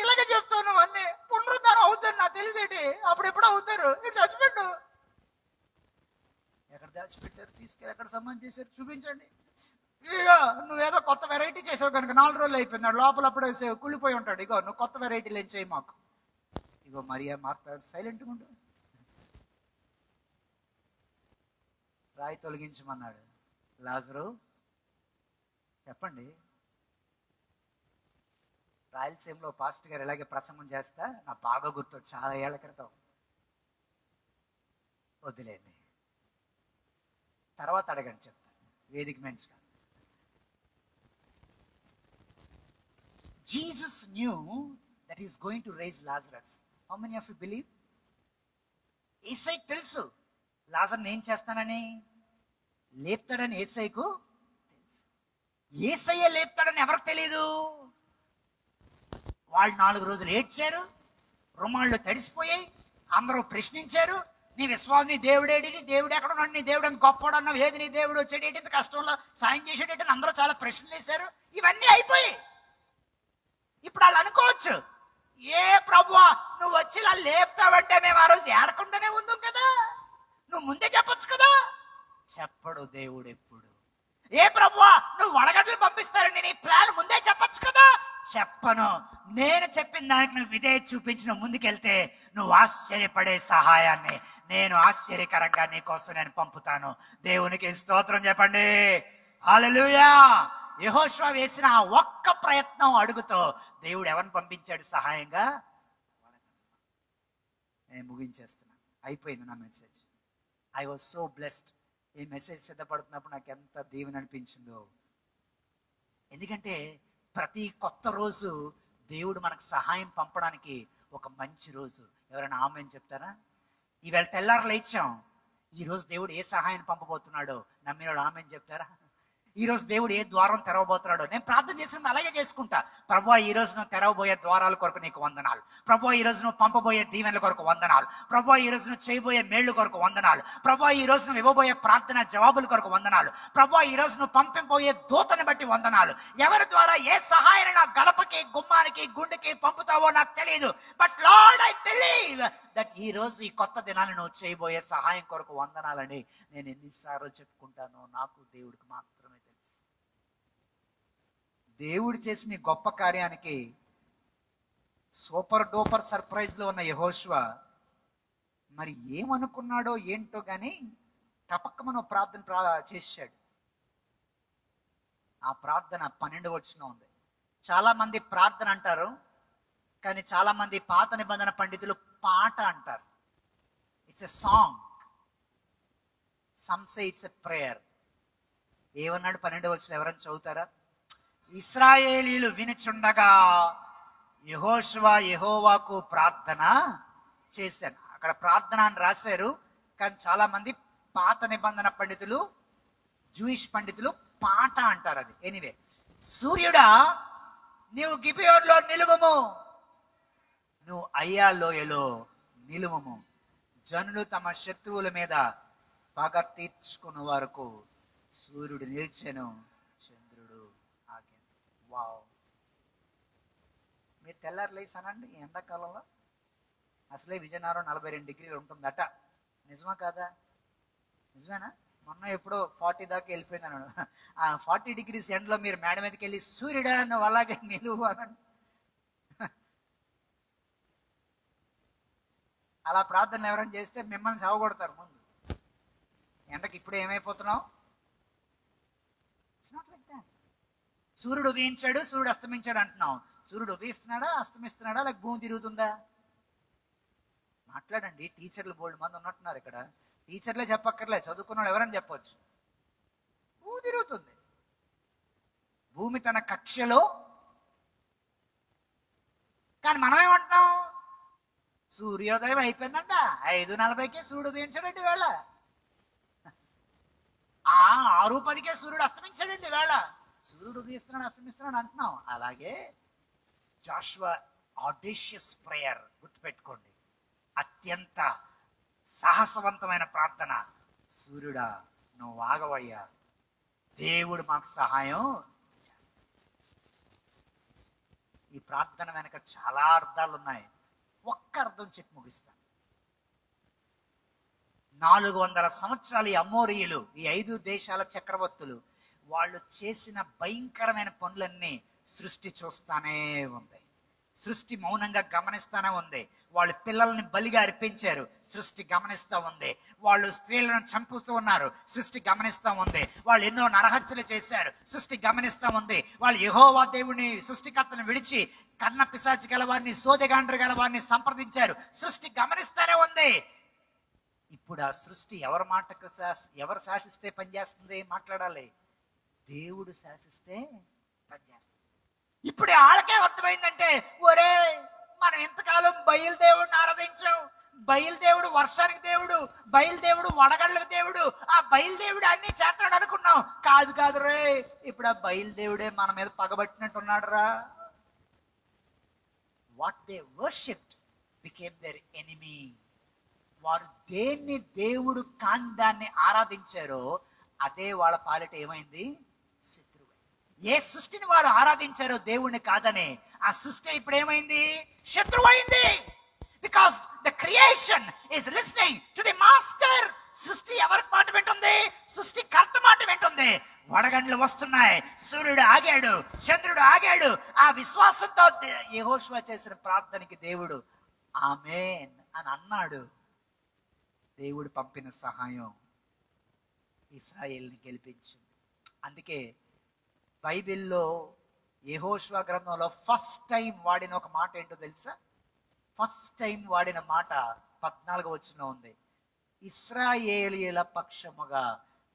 ఇలాగే చెప్తావు నువ్వు అన్నీ, పునరుద్ధానం అవుతారు నాకు తెలిసేటి, అప్పుడు ఎప్పుడు అవుతారు, ఇటు చచ్చిపెట్టు. ఎక్కడ దాచిపెట్టారు, తీసుకెళ్ళి ఎక్కడ సంబంధం చేశారు చూపించండి. ఇక నువ్వేదో కొత్త వెరైటీ చేసావు కనుక 4 రోజులు అయిపోయింది, లోపల అప్పుడే కుళ్ళిపోయి ఉంటాడు. ఇగో నువ్వు కొత్త వెరైటీలు ఏం చేయి మాకు. ఇగో మరియా మార్తా సైలెంట్గా ఉండు. రాయి తొలగించమన్నాడు. లాజరు చెప్పండి. రాయలసీమలో పాస్టర్ గారు ఇలాగే ప్రసంగం చేస్తా, నా బాగా గుర్తు, చాలా ఏళ్ల క్రితం. వదిలేండి, తర్వాత అడగండి చెప్తాను, వేదిక మంచిగా. Jesus knew that he is going to raise Lazarus. How many of you believe? యేసయ్యకు తెలుసు లాజర్ని ఏం చేస్తానని, లేపుతాడని యేసయ్యకు తెలుసు. యేసయ్య లేపుతాడని ఎవరికి తెలీదు. వాళ్ళు 4 రోజులు ఏడ్చారు, రుమాళ్ళు తడిసిపోయాయి, అందరూ ప్రశ్నించారు, నీ విశ్వాసం, నీ దేవుడేడి, నీ దేవుడు ఎక్కడ ఉన్నాడు, నీ దేవుడు అంత గొప్పవాడు అన్నావు, ఏది నీ దేవుడు వచ్చేటేటి, ఇంత కష్టంలో సాయం చేసేటట్టు అందరూ చాలా ప్రశ్నలు వేశారు. ఇవన్నీ అయిపోయి ఇప్పుడు వాళ్ళు అనుకోవచ్చు, ఏ ప్రభువా నువ్వు వచ్చి ఇలా లేపుతావంటే మేము ఆ రోజు ఏడకుండానే ఉందాం కదా, నువ్వు ముందే చెప్పొచ్చు కదా. చెప్పడు దేవుడు ఎప్పుడు. ఏ ప్రభువా నువ్వు వడగడ్డలు పంపిస్తారని నీ ప్లాన్ ముందే చెప్పొచ్చు కదా. చెప్పను, నేను చెప్పిన దానికి నువ్వు ఇదే చూపించిన ముందుకెళ్తే నువ్వు ఆశ్చర్యపడే సహాయాన్ని నేను ఆశ్చర్యకరంగా నీ కోసం నేను పంపుతాను. దేవునికి స్తోత్రం చెప్పండి. హల్లెలూయా. యెహోషువ వేసిన ఆ ఒక్క ప్రయత్నం అడుగుతో దేవుడు ఎవరిని పంపించాడు సహాయంగా. నేను ముగించేస్తున్నాను, అయిపోయింది నా message. I was so blessed. ఈ మెసేజ్ సిద్ధపడుతున్నప్పుడు నాకు ఎంత దీవెన అనిపించిందో. ఎందుకంటే ప్రతి కొత్త రోజు దేవుడు మనకు సహాయం పంపడానికి ఒక మంచి రోజు. ఎవరైనా ఆమెన్ చెప్తారా? ఈవేళ తెల్లారు లేచాం, ఈరోజు దేవుడు ఏ సహాయం పంపబోతున్నాడో నమ్మిన వాళ్ళు ఆమెన్ చెప్తారా? ఈరోజు దేవుడు ఏ ద్వారం తెరవబోతున్నాడో నేను ప్రార్థన చేసినప్పుడు అలాగే చేసుకుంటా. ప్రభువా ఈ రోజు నువ్వు తెరవబోయే ద్వారాల కొరకు నీకు వందనాలు. ప్రభువా ఈ రోజు నువ్వు పంపబోయే దీవెనల కొరకు వందనాలు. ప్రభువా ఈ రోజు నువ్వు చేయబోయే మేళ్లు కొరకు వందనాలు. ప్రభువా ఈ రోజు నువ్వు ఇవ్వబోయే ప్రార్థన జవాబుల కొరకు వందనాలు. ప్రభువా ఈ రోజు నువ్వు పంపబోయే దూతని బట్టి వందనాలు. ఎవరి ద్వారా ఏ సహాయాన్ని నా గడపకి, గుమ్మానికి, గుండెకి పంపుతావో నాకు తెలియదు. But lord I believe that ఈ రోజు ఈ కొత్త దినాన్ని నువ్వు చేయబోయే సహాయం కొరకు వందనాలని నేను ఎన్నిసార్లు చెప్పుకుంటానో నాకు దేవుడికి మాత్రమే తెలుసు. దేవుడు చేసిన గొప్ప కార్యానికి సూపర్ డూపర్ సర్ప్రైజ్ లో ఉన్న యెహోషువ మరి ఏమనుకున్నాడో ఏంటో గాని తపక్కమను ప్రార్థన చేశాడు. ఆ ప్రార్థన 12వ వచనంలో ఉంది. చాలా మంది ప్రార్థన అంటారు, కానీ చాలా మంది పాత నిబంధన పండితులు పాట అంటారు. It's a song, some say it's a prayer. ఏమన్నాడు 12వ వచనం? ఎవరైనా చదువుతారా? ఇశ్రాయేలీలు వినుచుండగా యెహోషువ యెహోవాకు ప్రార్థన చేశాను. అక్కడ ప్రార్థన అని రాశారు, కానీ చాలా మంది పాత నిబంధన పండితులు, జూయిష్ పండితులు పాట అంటారు. అది ఎనీవే. సూర్యుడా నీవు గిబియోనులో నిలువుము, నువ్వు అయ్యా లోయలో నిలువము. జనులు తమ శత్రువుల మీద పగ తీర్చుకున్న వరకు సూర్యుడు నిలిచెను, చంద్రుడు ఆగాను. వావ్! మీరు తెల్లారు లేసానండి ఈ ఎండాకాలంలో? అసలే విజయనగరం 42 డిగ్రీలు ఉంటుందట. నిజమా కాదా? నిజమేనా? మొన్న ఎప్పుడో 40 దాకా వెళ్ళిపోయింది అన్నాడు. ఆ 40 డిగ్రీస్ ఎండలో మీరు మేడ మీదకి వెళ్ళి సూర్యుడా నువ్వు అలాగే నిలువు అనండి. అలా ప్రార్థన ఎవరైనా చేస్తే మిమ్మల్ని చావగొడతారు ముందు. ఎండకి ఇప్పుడు ఏమైపోతున్నావు? సూర్యుడు ఉదయించాడు, సూర్యుడు అస్తమించాడు అంటున్నావు. సూర్యుడు ఉదయిస్తున్నాడా, అస్తమిస్తున్నాడా, లేక భూమి తిరుగుతుందా? మాట్లాడండి. టీచర్లు బోల్డ్ మంది ఉన్నట్టున్నారు ఇక్కడ. టీచర్లే చెప్పక్కర్లే, చదువుకున్నాడు ఎవరని చెప్పొచ్చు. భూమి తిరుగుతుంది. భూమి తన కక్షలో. కానీ మనం ఏమంటున్నాం? సూర్యోదయం అయిపోయిందంట, 5:40కే సూర్యుడు ఉదయించాడండి వేళ, 6:10కే సూర్యుడు అస్తమించాడండి వేళ. సూర్యుడు ఉదయిస్తున్నాడు, అస్తమిస్తున్నాడు అంటున్నాం. అలాగే జాషువా ఆడేషియస్ ప్రేయర్ గుర్తుపెట్టుకోండి. అత్యంత సాహసవంతమైన ప్రార్థన. సూర్యుడా నువ్వు ఆగవయ్యా, దేవుడు మాకు సహాయం చేస్తాడు. ఈ ప్రార్థన వెనక చాలా అర్థాలు ఉన్నాయి. ఒక్క అర్థం చెప్పి ముగిస్తాను. 400 సంవత్సరాలు ఈ అమోరీయులు, ఈ 5 దేశాల చక్రవర్తులు, వాళ్ళు చేసిన భయంకరమైన పనులన్నీ సృష్టి చూస్తానే ఉంది. సృష్టి మౌనంగా గమనిస్తానే ఉంది. వాళ్ళు పిల్లల్ని బలిగా అర్పించారు, సృష్టి గమనిస్తూ ఉంది. వాళ్ళు స్త్రీలను చంపుతూ ఉన్నారు, సృష్టి గమనిస్తూ ఉంది. వాళ్ళు ఎన్నో నరహత్యలు చేశారు, సృష్టి గమనిస్తూ ఉంది. వాళ్ళు యెహోవా దేవుని సృష్టికర్తను విడిచి కన్న పిశాచి గలవారిని, సోదెగాండ్రు గలవారిని సంప్రదించారు, సృష్టి గమనిస్తూనే ఉంది. ఇప్పుడు ఆ సృష్టి ఎవరి మాటకు ఎవరు శాసిస్తే పనిచేస్తుంది? మాట్లాడాలి. దేవుడు శాసిస్తే పనిచేస్తుంది. ఇప్పుడు వాళ్ళకే అర్థమైందంటే, ఒరే మనం ఎంతకాలం బయలుదేవుడిని ఆరాధించాం. బయలుదేవుడు వర్షానికి దేవుడు, బయలుదేవుడు వడగళ్ళకు దేవుడు, ఆ బయలుదేవుడు అన్ని చేస్తాడు అనుకున్నాం. కాదు కాదు రే, ఇప్పుడు ఆ బయలుదేవుడే మన మీద పగబట్టినట్టున్నాడు రా. What they worshipped became their enemy. వారు దేన్ని దేవుడు కాని దాన్ని ఆరాధించారో అదే వాళ్ళ పాలిట ఏమైంది? శత్రువు. ఏ సృష్టిని వారు ఆరాధించారో దేవుణ్ణి కాదని, ఆ సృష్టి ఇప్పుడు ఏమైంది? శత్రువు అయింది. Because the creation is listening to the master. సృష్టి ఎవరి మాట వింటుంది? సృష్టి కర్త మాట వింటుంది. వడగండ్లు వస్తున్నాయి, సూర్యుడు ఆగాడు, చంద్రుడు ఆగాడు. ఆ విశ్వాసంతో యెహోషువ చేసిన ప్రార్థనకి దేవుడు ఆమేన్ అని అన్నాడు. దేవుడు పంపిన సహాయం ఇశ్రాయేల్ని గెలిపించింది. అందుకే బైబిల్లో యెహోషువ గ్రంథంలో ఫస్ట్ టైం వాడిన ఒక మాట ఏంటో తెలుసా? ఫస్ట్ టైం వాడిన మాట 14వ వచనంలో ఉంది. ఇశ్రాయేలీయుల పక్షముగా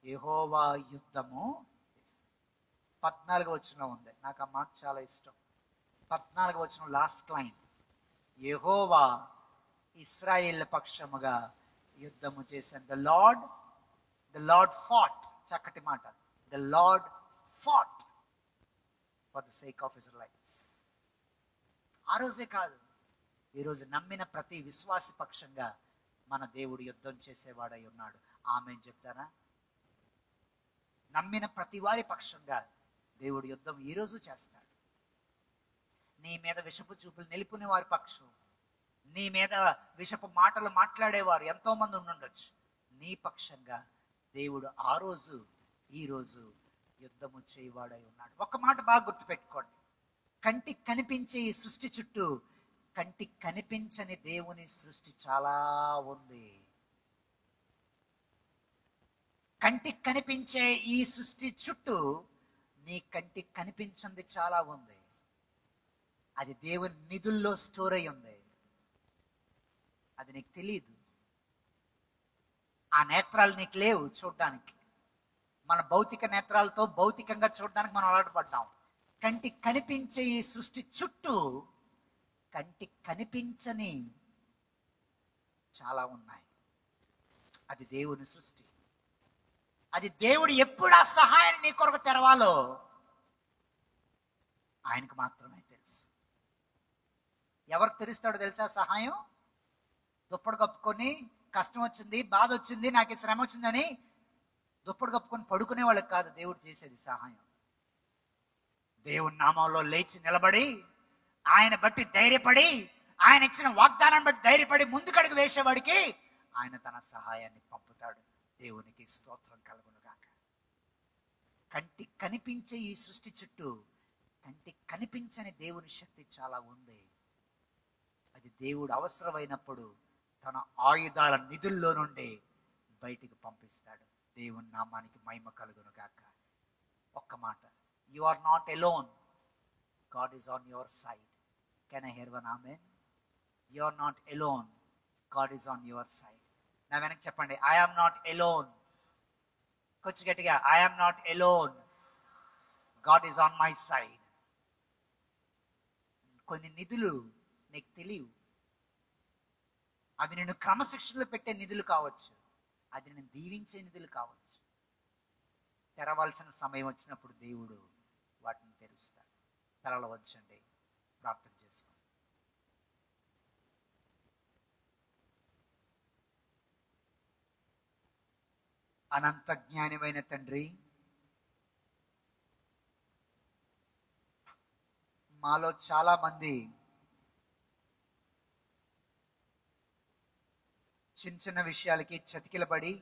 యెహోవా యుద్ధము. 14వ వచనంలో ఉంది. నాకు ఆ మాట చాలా ఇష్టం. 14వ వచనం లాస్ట్ లైన్, యెహోవా ఇశ్రాయేల్ పక్షముగా యుద్ధము చేశాను. The Lord fought. చక్కటి మాట. The Lord fought for the sake of Israelites. ఆ రోజే కాదు, ఈరోజు నమ్మిన ప్రతి విశ్వాసి పక్షంగా మన దేవుడు యుద్ధం చేసేవాడై ఉన్నాడు. ఆమేన్ చెప్తారా? నమ్మిన ప్రతి వారి పక్షంగా దేవుడు యుద్ధం ఈరోజు చేస్తాడు. నీ మీద విషపు చూపులు నిలుపుని వారి పక్షం, నీ మీద విషపు మాటలు మాట్లాడేవారు ఎంతో మంది ఉండుండొచ్చు. నీ పక్షంగా దేవుడు ఆ రోజు ఈ రోజు యుద్ధము చేయవాడై ఉన్నాడు. ఒక మాట బాగా గుర్తుపెట్టుకోండి. కంటికి కనిపించే ఈ సృష్టి చుట్టూ కంటికి కనిపించని దేవుని సృష్టి చాలా ఉంది. కంటికి కనిపించే ఈ సృష్టి చుట్టూ నీ కంటికి కనిపించింది చాలా ఉంది. అది దేవుని నిధుల్లో స్టోర్ అయి ఉంది. అది నీకు తెలియదు. ఆ నేత్రాలు నీకు లేవు చూడడానికి. మన భౌతిక నేత్రాలతో భౌతికంగా చూడడానికి మనం అలవాటు పడ్డాం. కంటికి కనిపించే ఈ సృష్టి చుట్టూ కంటికి కనిపించని చాలా ఉన్నాయి. అది దేవుని సృష్టి. అది దేవుడు ఎప్పుడు ఆ సహాయాన్ని నీ కొరకు తెరవాలో ఆయనకు మాత్రమే తెలుసు. ఎవరికి తెలుస్తాడో తెలుసా సహాయం? దుప్పటి కప్పుకొని కష్టం వచ్చింది, బాధ వచ్చింది, నాకు ఈ శ్రమ వచ్చిందని దుప్పటి కప్పుకొని పడుకునే వాళ్ళకి కాదు దేవుడు చేసేది సహాయం. దేవుని నామంలో లేచి నిలబడి, ఆయన బట్టి ధైర్యపడి, ఆయన ఇచ్చిన వాగ్దానాన్ని బట్టి ధైర్యపడి ముందుకడుగు వేసేవాడికి ఆయన తన సహాయాన్ని పంపుతాడు. దేవునికి స్తోత్రం కలుగునుగాక. కంటికి కనిపించే ఈ సృష్టి చుట్టూ కంటికి కనిపించని దేవుని శక్తి చాలా ఉంది. అది దేవుడు అవసరమైనప్పుడు తన ఆయుధాల నిధుల్లో నుండి బయటికి పంపిస్తాడు. దేవుని నామానికి మహిమ కలుగునుగాక. ఒక్క మాట, you are not alone, God is on your side. Can I hear one amen? You are not alone, God is on your side. నా వెనక్కి చెప్పండి, ఐ ఆమ్ నాట్ ఎలోన్. కొంచెం గట్టిగా, I am not alone, God is on my side. కొన్ని నిధులు నీకు తెలియవు. అవి నేను క్రమశిక్షణలో పెట్టే నిధులు కావచ్చు, అది నేను దీవించే నిధులు కావచ్చు. తెరవాల్సిన సమయం వచ్చినప్పుడు దేవుడు వాటిని తెరుస్తాడు. తలలు వంచండి, ప్రార్థన చేసుకోండి. అనంత జ్ఞానమైన తండ్రి, మాలో చాలా మంది చిన్న చిన్న విషయాలకి చతికిలబడి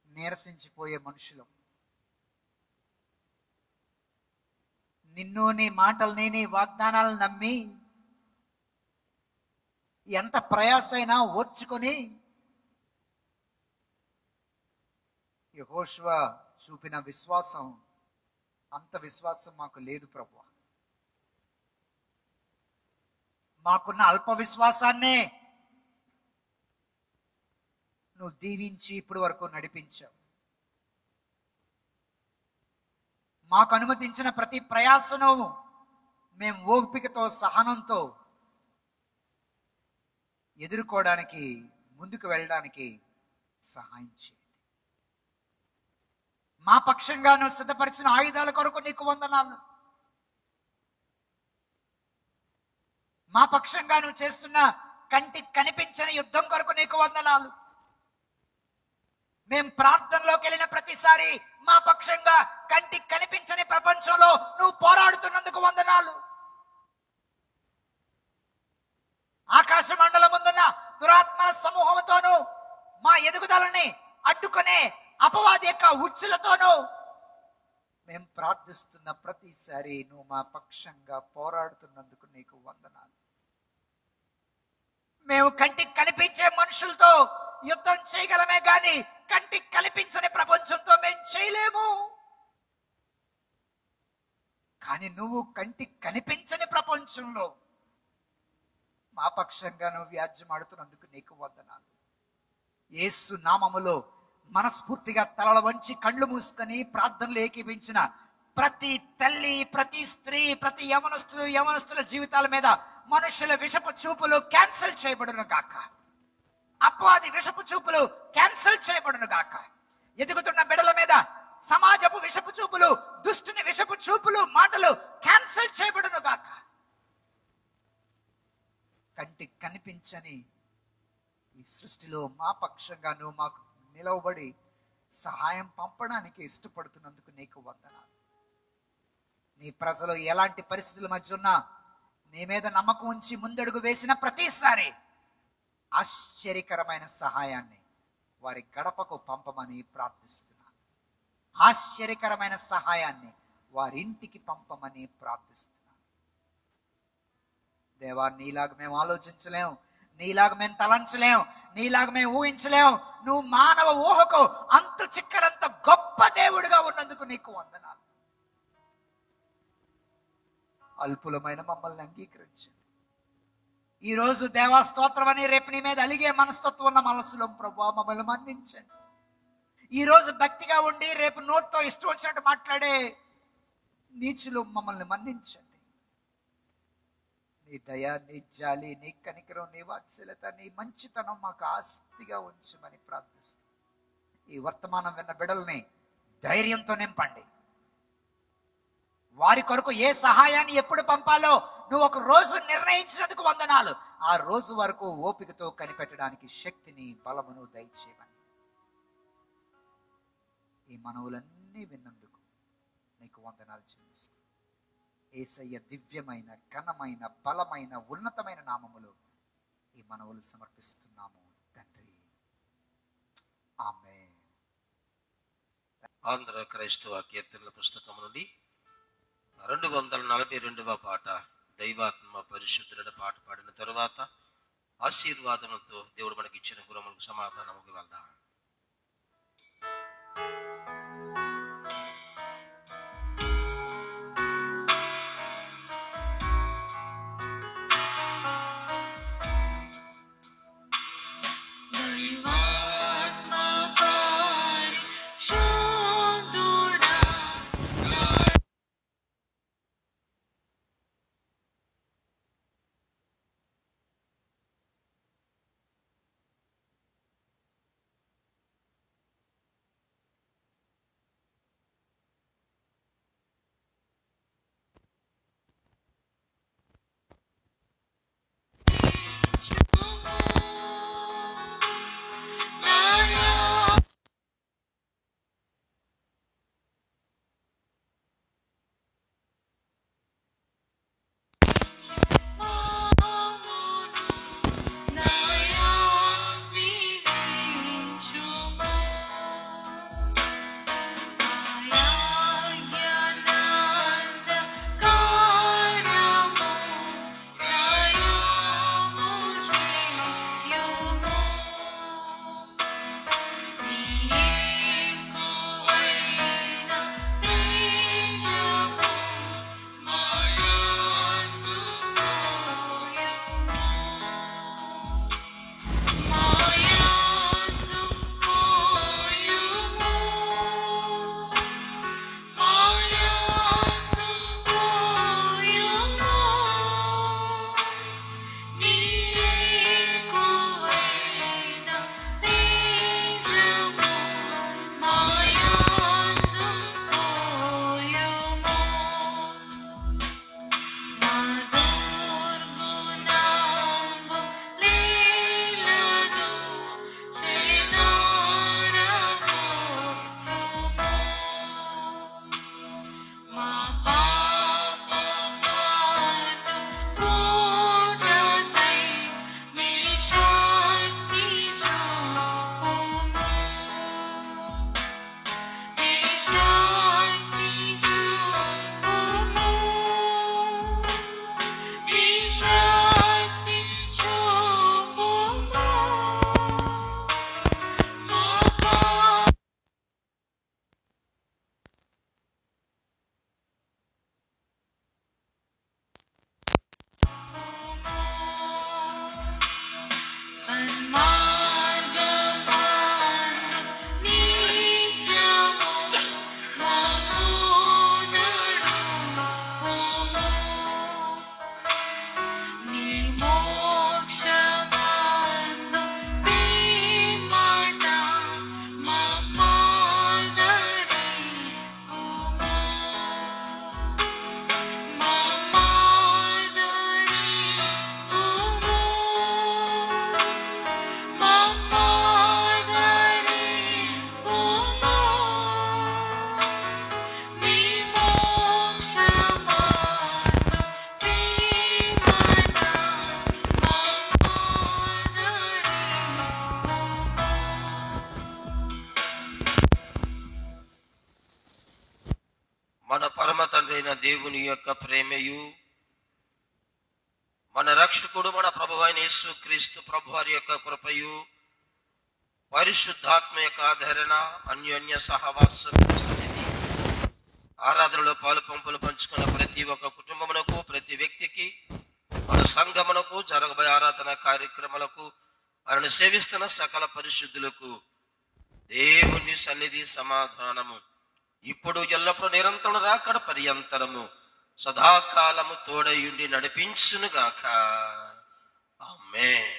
నీరసించిపోయే మనుషులు. నిన్ను, నీ మాటల్ని, నీ వాగ్దానాలను నమ్మి ఎంత ప్రయాసైనా ఓర్చుకొని యెహోషువ చూపిన విశ్వాసం, అంత విశ్వాసం మాకు లేదు ప్రభువా. మాకున్న అల్ప విశ్వాసాన్నే నువ్వు దీవించి ఇప్పటి వరకు నడిపించావు. మాకు అనుమతించిన ప్రతి ప్రయాసను మేము ఓపికతో, సహనంతో ఎదుర్కోవడానికి, ముందుకు వెళ్ళడానికి సహాయం చేయండి. మా పక్షంగా నువ్వు సిద్ధపరిచిన ఆయుధాల కొరకు నీకు వందనాలు. మా పక్షంగా నువ్వు చేస్తున్న కంటికి కనిపించని యుద్ధం కొరకు నీకు వందనాలు. మేం ప్రార్థనలోకి వెళ్ళిన ప్రతిసారి మా పక్షంగా కంటికి కనిపించని ప్రపంచంలో నువ్వు పోరాడుతున్నందుకు వందనాలు. ఆకాశ మండలం ముందున్న దురాత్మ సమూహంతోనూ మా ఎదుగుదలని అడ్డుకునే అపవాది యొక్క ఉచ్చులతోనూ మేము ప్రార్థిస్తున్న ప్రతిసారి నువ్వు మా పక్షంగా పోరాడుతున్నందుకు నీకు వందనాలు. మేము కంటికి కనిపించే మనుషులతో యుద్ధం చేయగలమే గాని కంటికి కనిపించని ప్రపంచంతో మేము చేయలేము. కానీ నువ్వు కంటికి కనిపించని ప్రపంచంలో మా పక్షంగా నువ్వు వ్యాజ్యం ఆడుతున్నందుకు నీకు వందనాలు. యేసు నామములో మనస్ఫూర్తిగా తలల వంచి కళ్ళు మూసుకొని ప్రార్థనలు ఏకీపించిన ప్రతి తల్లి, ప్రతి స్త్రీ, ప్రతి యవనస్తుల జీవితాల మీద మనుషుల విషపు చూపులు క్యాన్సిల్ చేయబడును గాక. అపవాది విషపు చూపులు క్యాన్సిల్ చేయబడును గాక. ఎదుగుతున్న బిడ్డల మీద సమాజపు విషపు చూపులు, దుష్టుని విషపు చూపులు, మాటలు క్యాన్సిల్ చేయబడును గాక. కంటికి కనిపించని ఈ సృష్టిలో మా పక్షంగా నువ్వు మాకు నిలవబడి సహాయం పంపడానికి ఇష్టపడుతున్నందుకు నీకు వందనాలు. నీ ప్రజలు ఎలాంటి పరిస్థితుల మధ్య ఉన్నా నీ మీద నమ్మకం ఉంచి ముందడుగు వేసిన ప్రతిసారి ఆశ్చర్యకరమైన సహాయాన్ని వారి గడపకు పంపమని ప్రార్థిస్తున్నాను. ఆశ్చర్యకరమైన సహాయాన్ని వారి ఇంటికి పంపమని ప్రార్థిస్తున్నాను. దేవా, నీలాగా మేము ఆలోచించలేం, నీలాగా మేము తలంచలేం, నీలాగా మేము ఊహించలేం. నువ్వు మానవ ఊహకు అంతు చిక్కరంత గొప్ప దేవుడిగా ఉన్నందుకు నీకు వందనాలు. అల్పులమైన మమ్మల్ని అంగీకరించండి. ఈరోజు దేవా స్తోత్రం అని రేపు నీ మీద అలిగే మనస్తత్వం ఉన్న మనసులో ప్రభువా మమ్మల్ని మన్నించండి. ఈరోజు భక్తిగా ఉండి రేపు నోటితో ఇష్టం వచ్చినట్టు మాట్లాడే నీచులు మమ్మల్ని మన్నించండి. నీ దయ, నీ జాలి, నీ కనికరం, నీ వాత్సల్యత, నీ మంచితనం మాకు ఆస్తిగా ఉంచమని ప్రార్థిస్తూ ఈ వర్తమానం విన్న బిడ్డల్ని ధైర్యంతో నింపండి. వారి కొరకు ఏ సహాయాన్ని ఎప్పుడు పంపాలో నువ్వు ఒక రోజు నిర్ణయించినందుకు వందనాలు. ఆ రోజు వరకు ఓపికతో కనిపెట్టడానికి శక్తిని, బలమును దయచేయమని ఈ మనవులన్నీ విన్నందుకు నీకు వందనాలు చెల్లిస్తూ యేసయ్య దివ్యమైన, ఘనమైన, బలమైన, ఉన్నతమైన నామములో ఈ మనవులు సమర్పిస్తున్నాము తండ్రి. ఆమేన్. ఆంధ్ర క్రైస్తవ కీర్తనల పుస్తకం నుండి 242వ పాట, దైవాత్మ పరిశుద్ధుల పాట పాడిన తరువాత ఆశీర్వాదములతో దేవుడు మనకి ఇచ్చిన గురములకు సమాధానముకి వెళ్దాం. మన పరమ తండ్రి అయిన దేవుని యొక్క ప్రేమయు, మన రక్షకుడు మన ప్రభువైన యేసుక్రీస్తు ప్రభువారి యొక్క కృపయు, పరిశుద్ధాత్మ యొక్క ఆదరణ, అన్యోన్య సహవాసం, సన్నిధి, ఆరాధనలో పాలు పంపులు పంచుకున్న ప్రతి ఒక్క కుటుంబమునకు, ప్రతి వ్యక్తికి, మన సంఘమునకు, జరగబోయే ఆరాధన కార్యక్రమాలకు, ఆయనను సేవిస్తున్న సకల పరిశుద్ధులకు దేవుని సన్నిధి సమాధానము ఇప్పుడు ఎల్లప్పుడూ నిరంతరం రాకడ పర్యంతరము సదాకాలము తోడయుండి నడిపించునుగాక. ఆమేన్.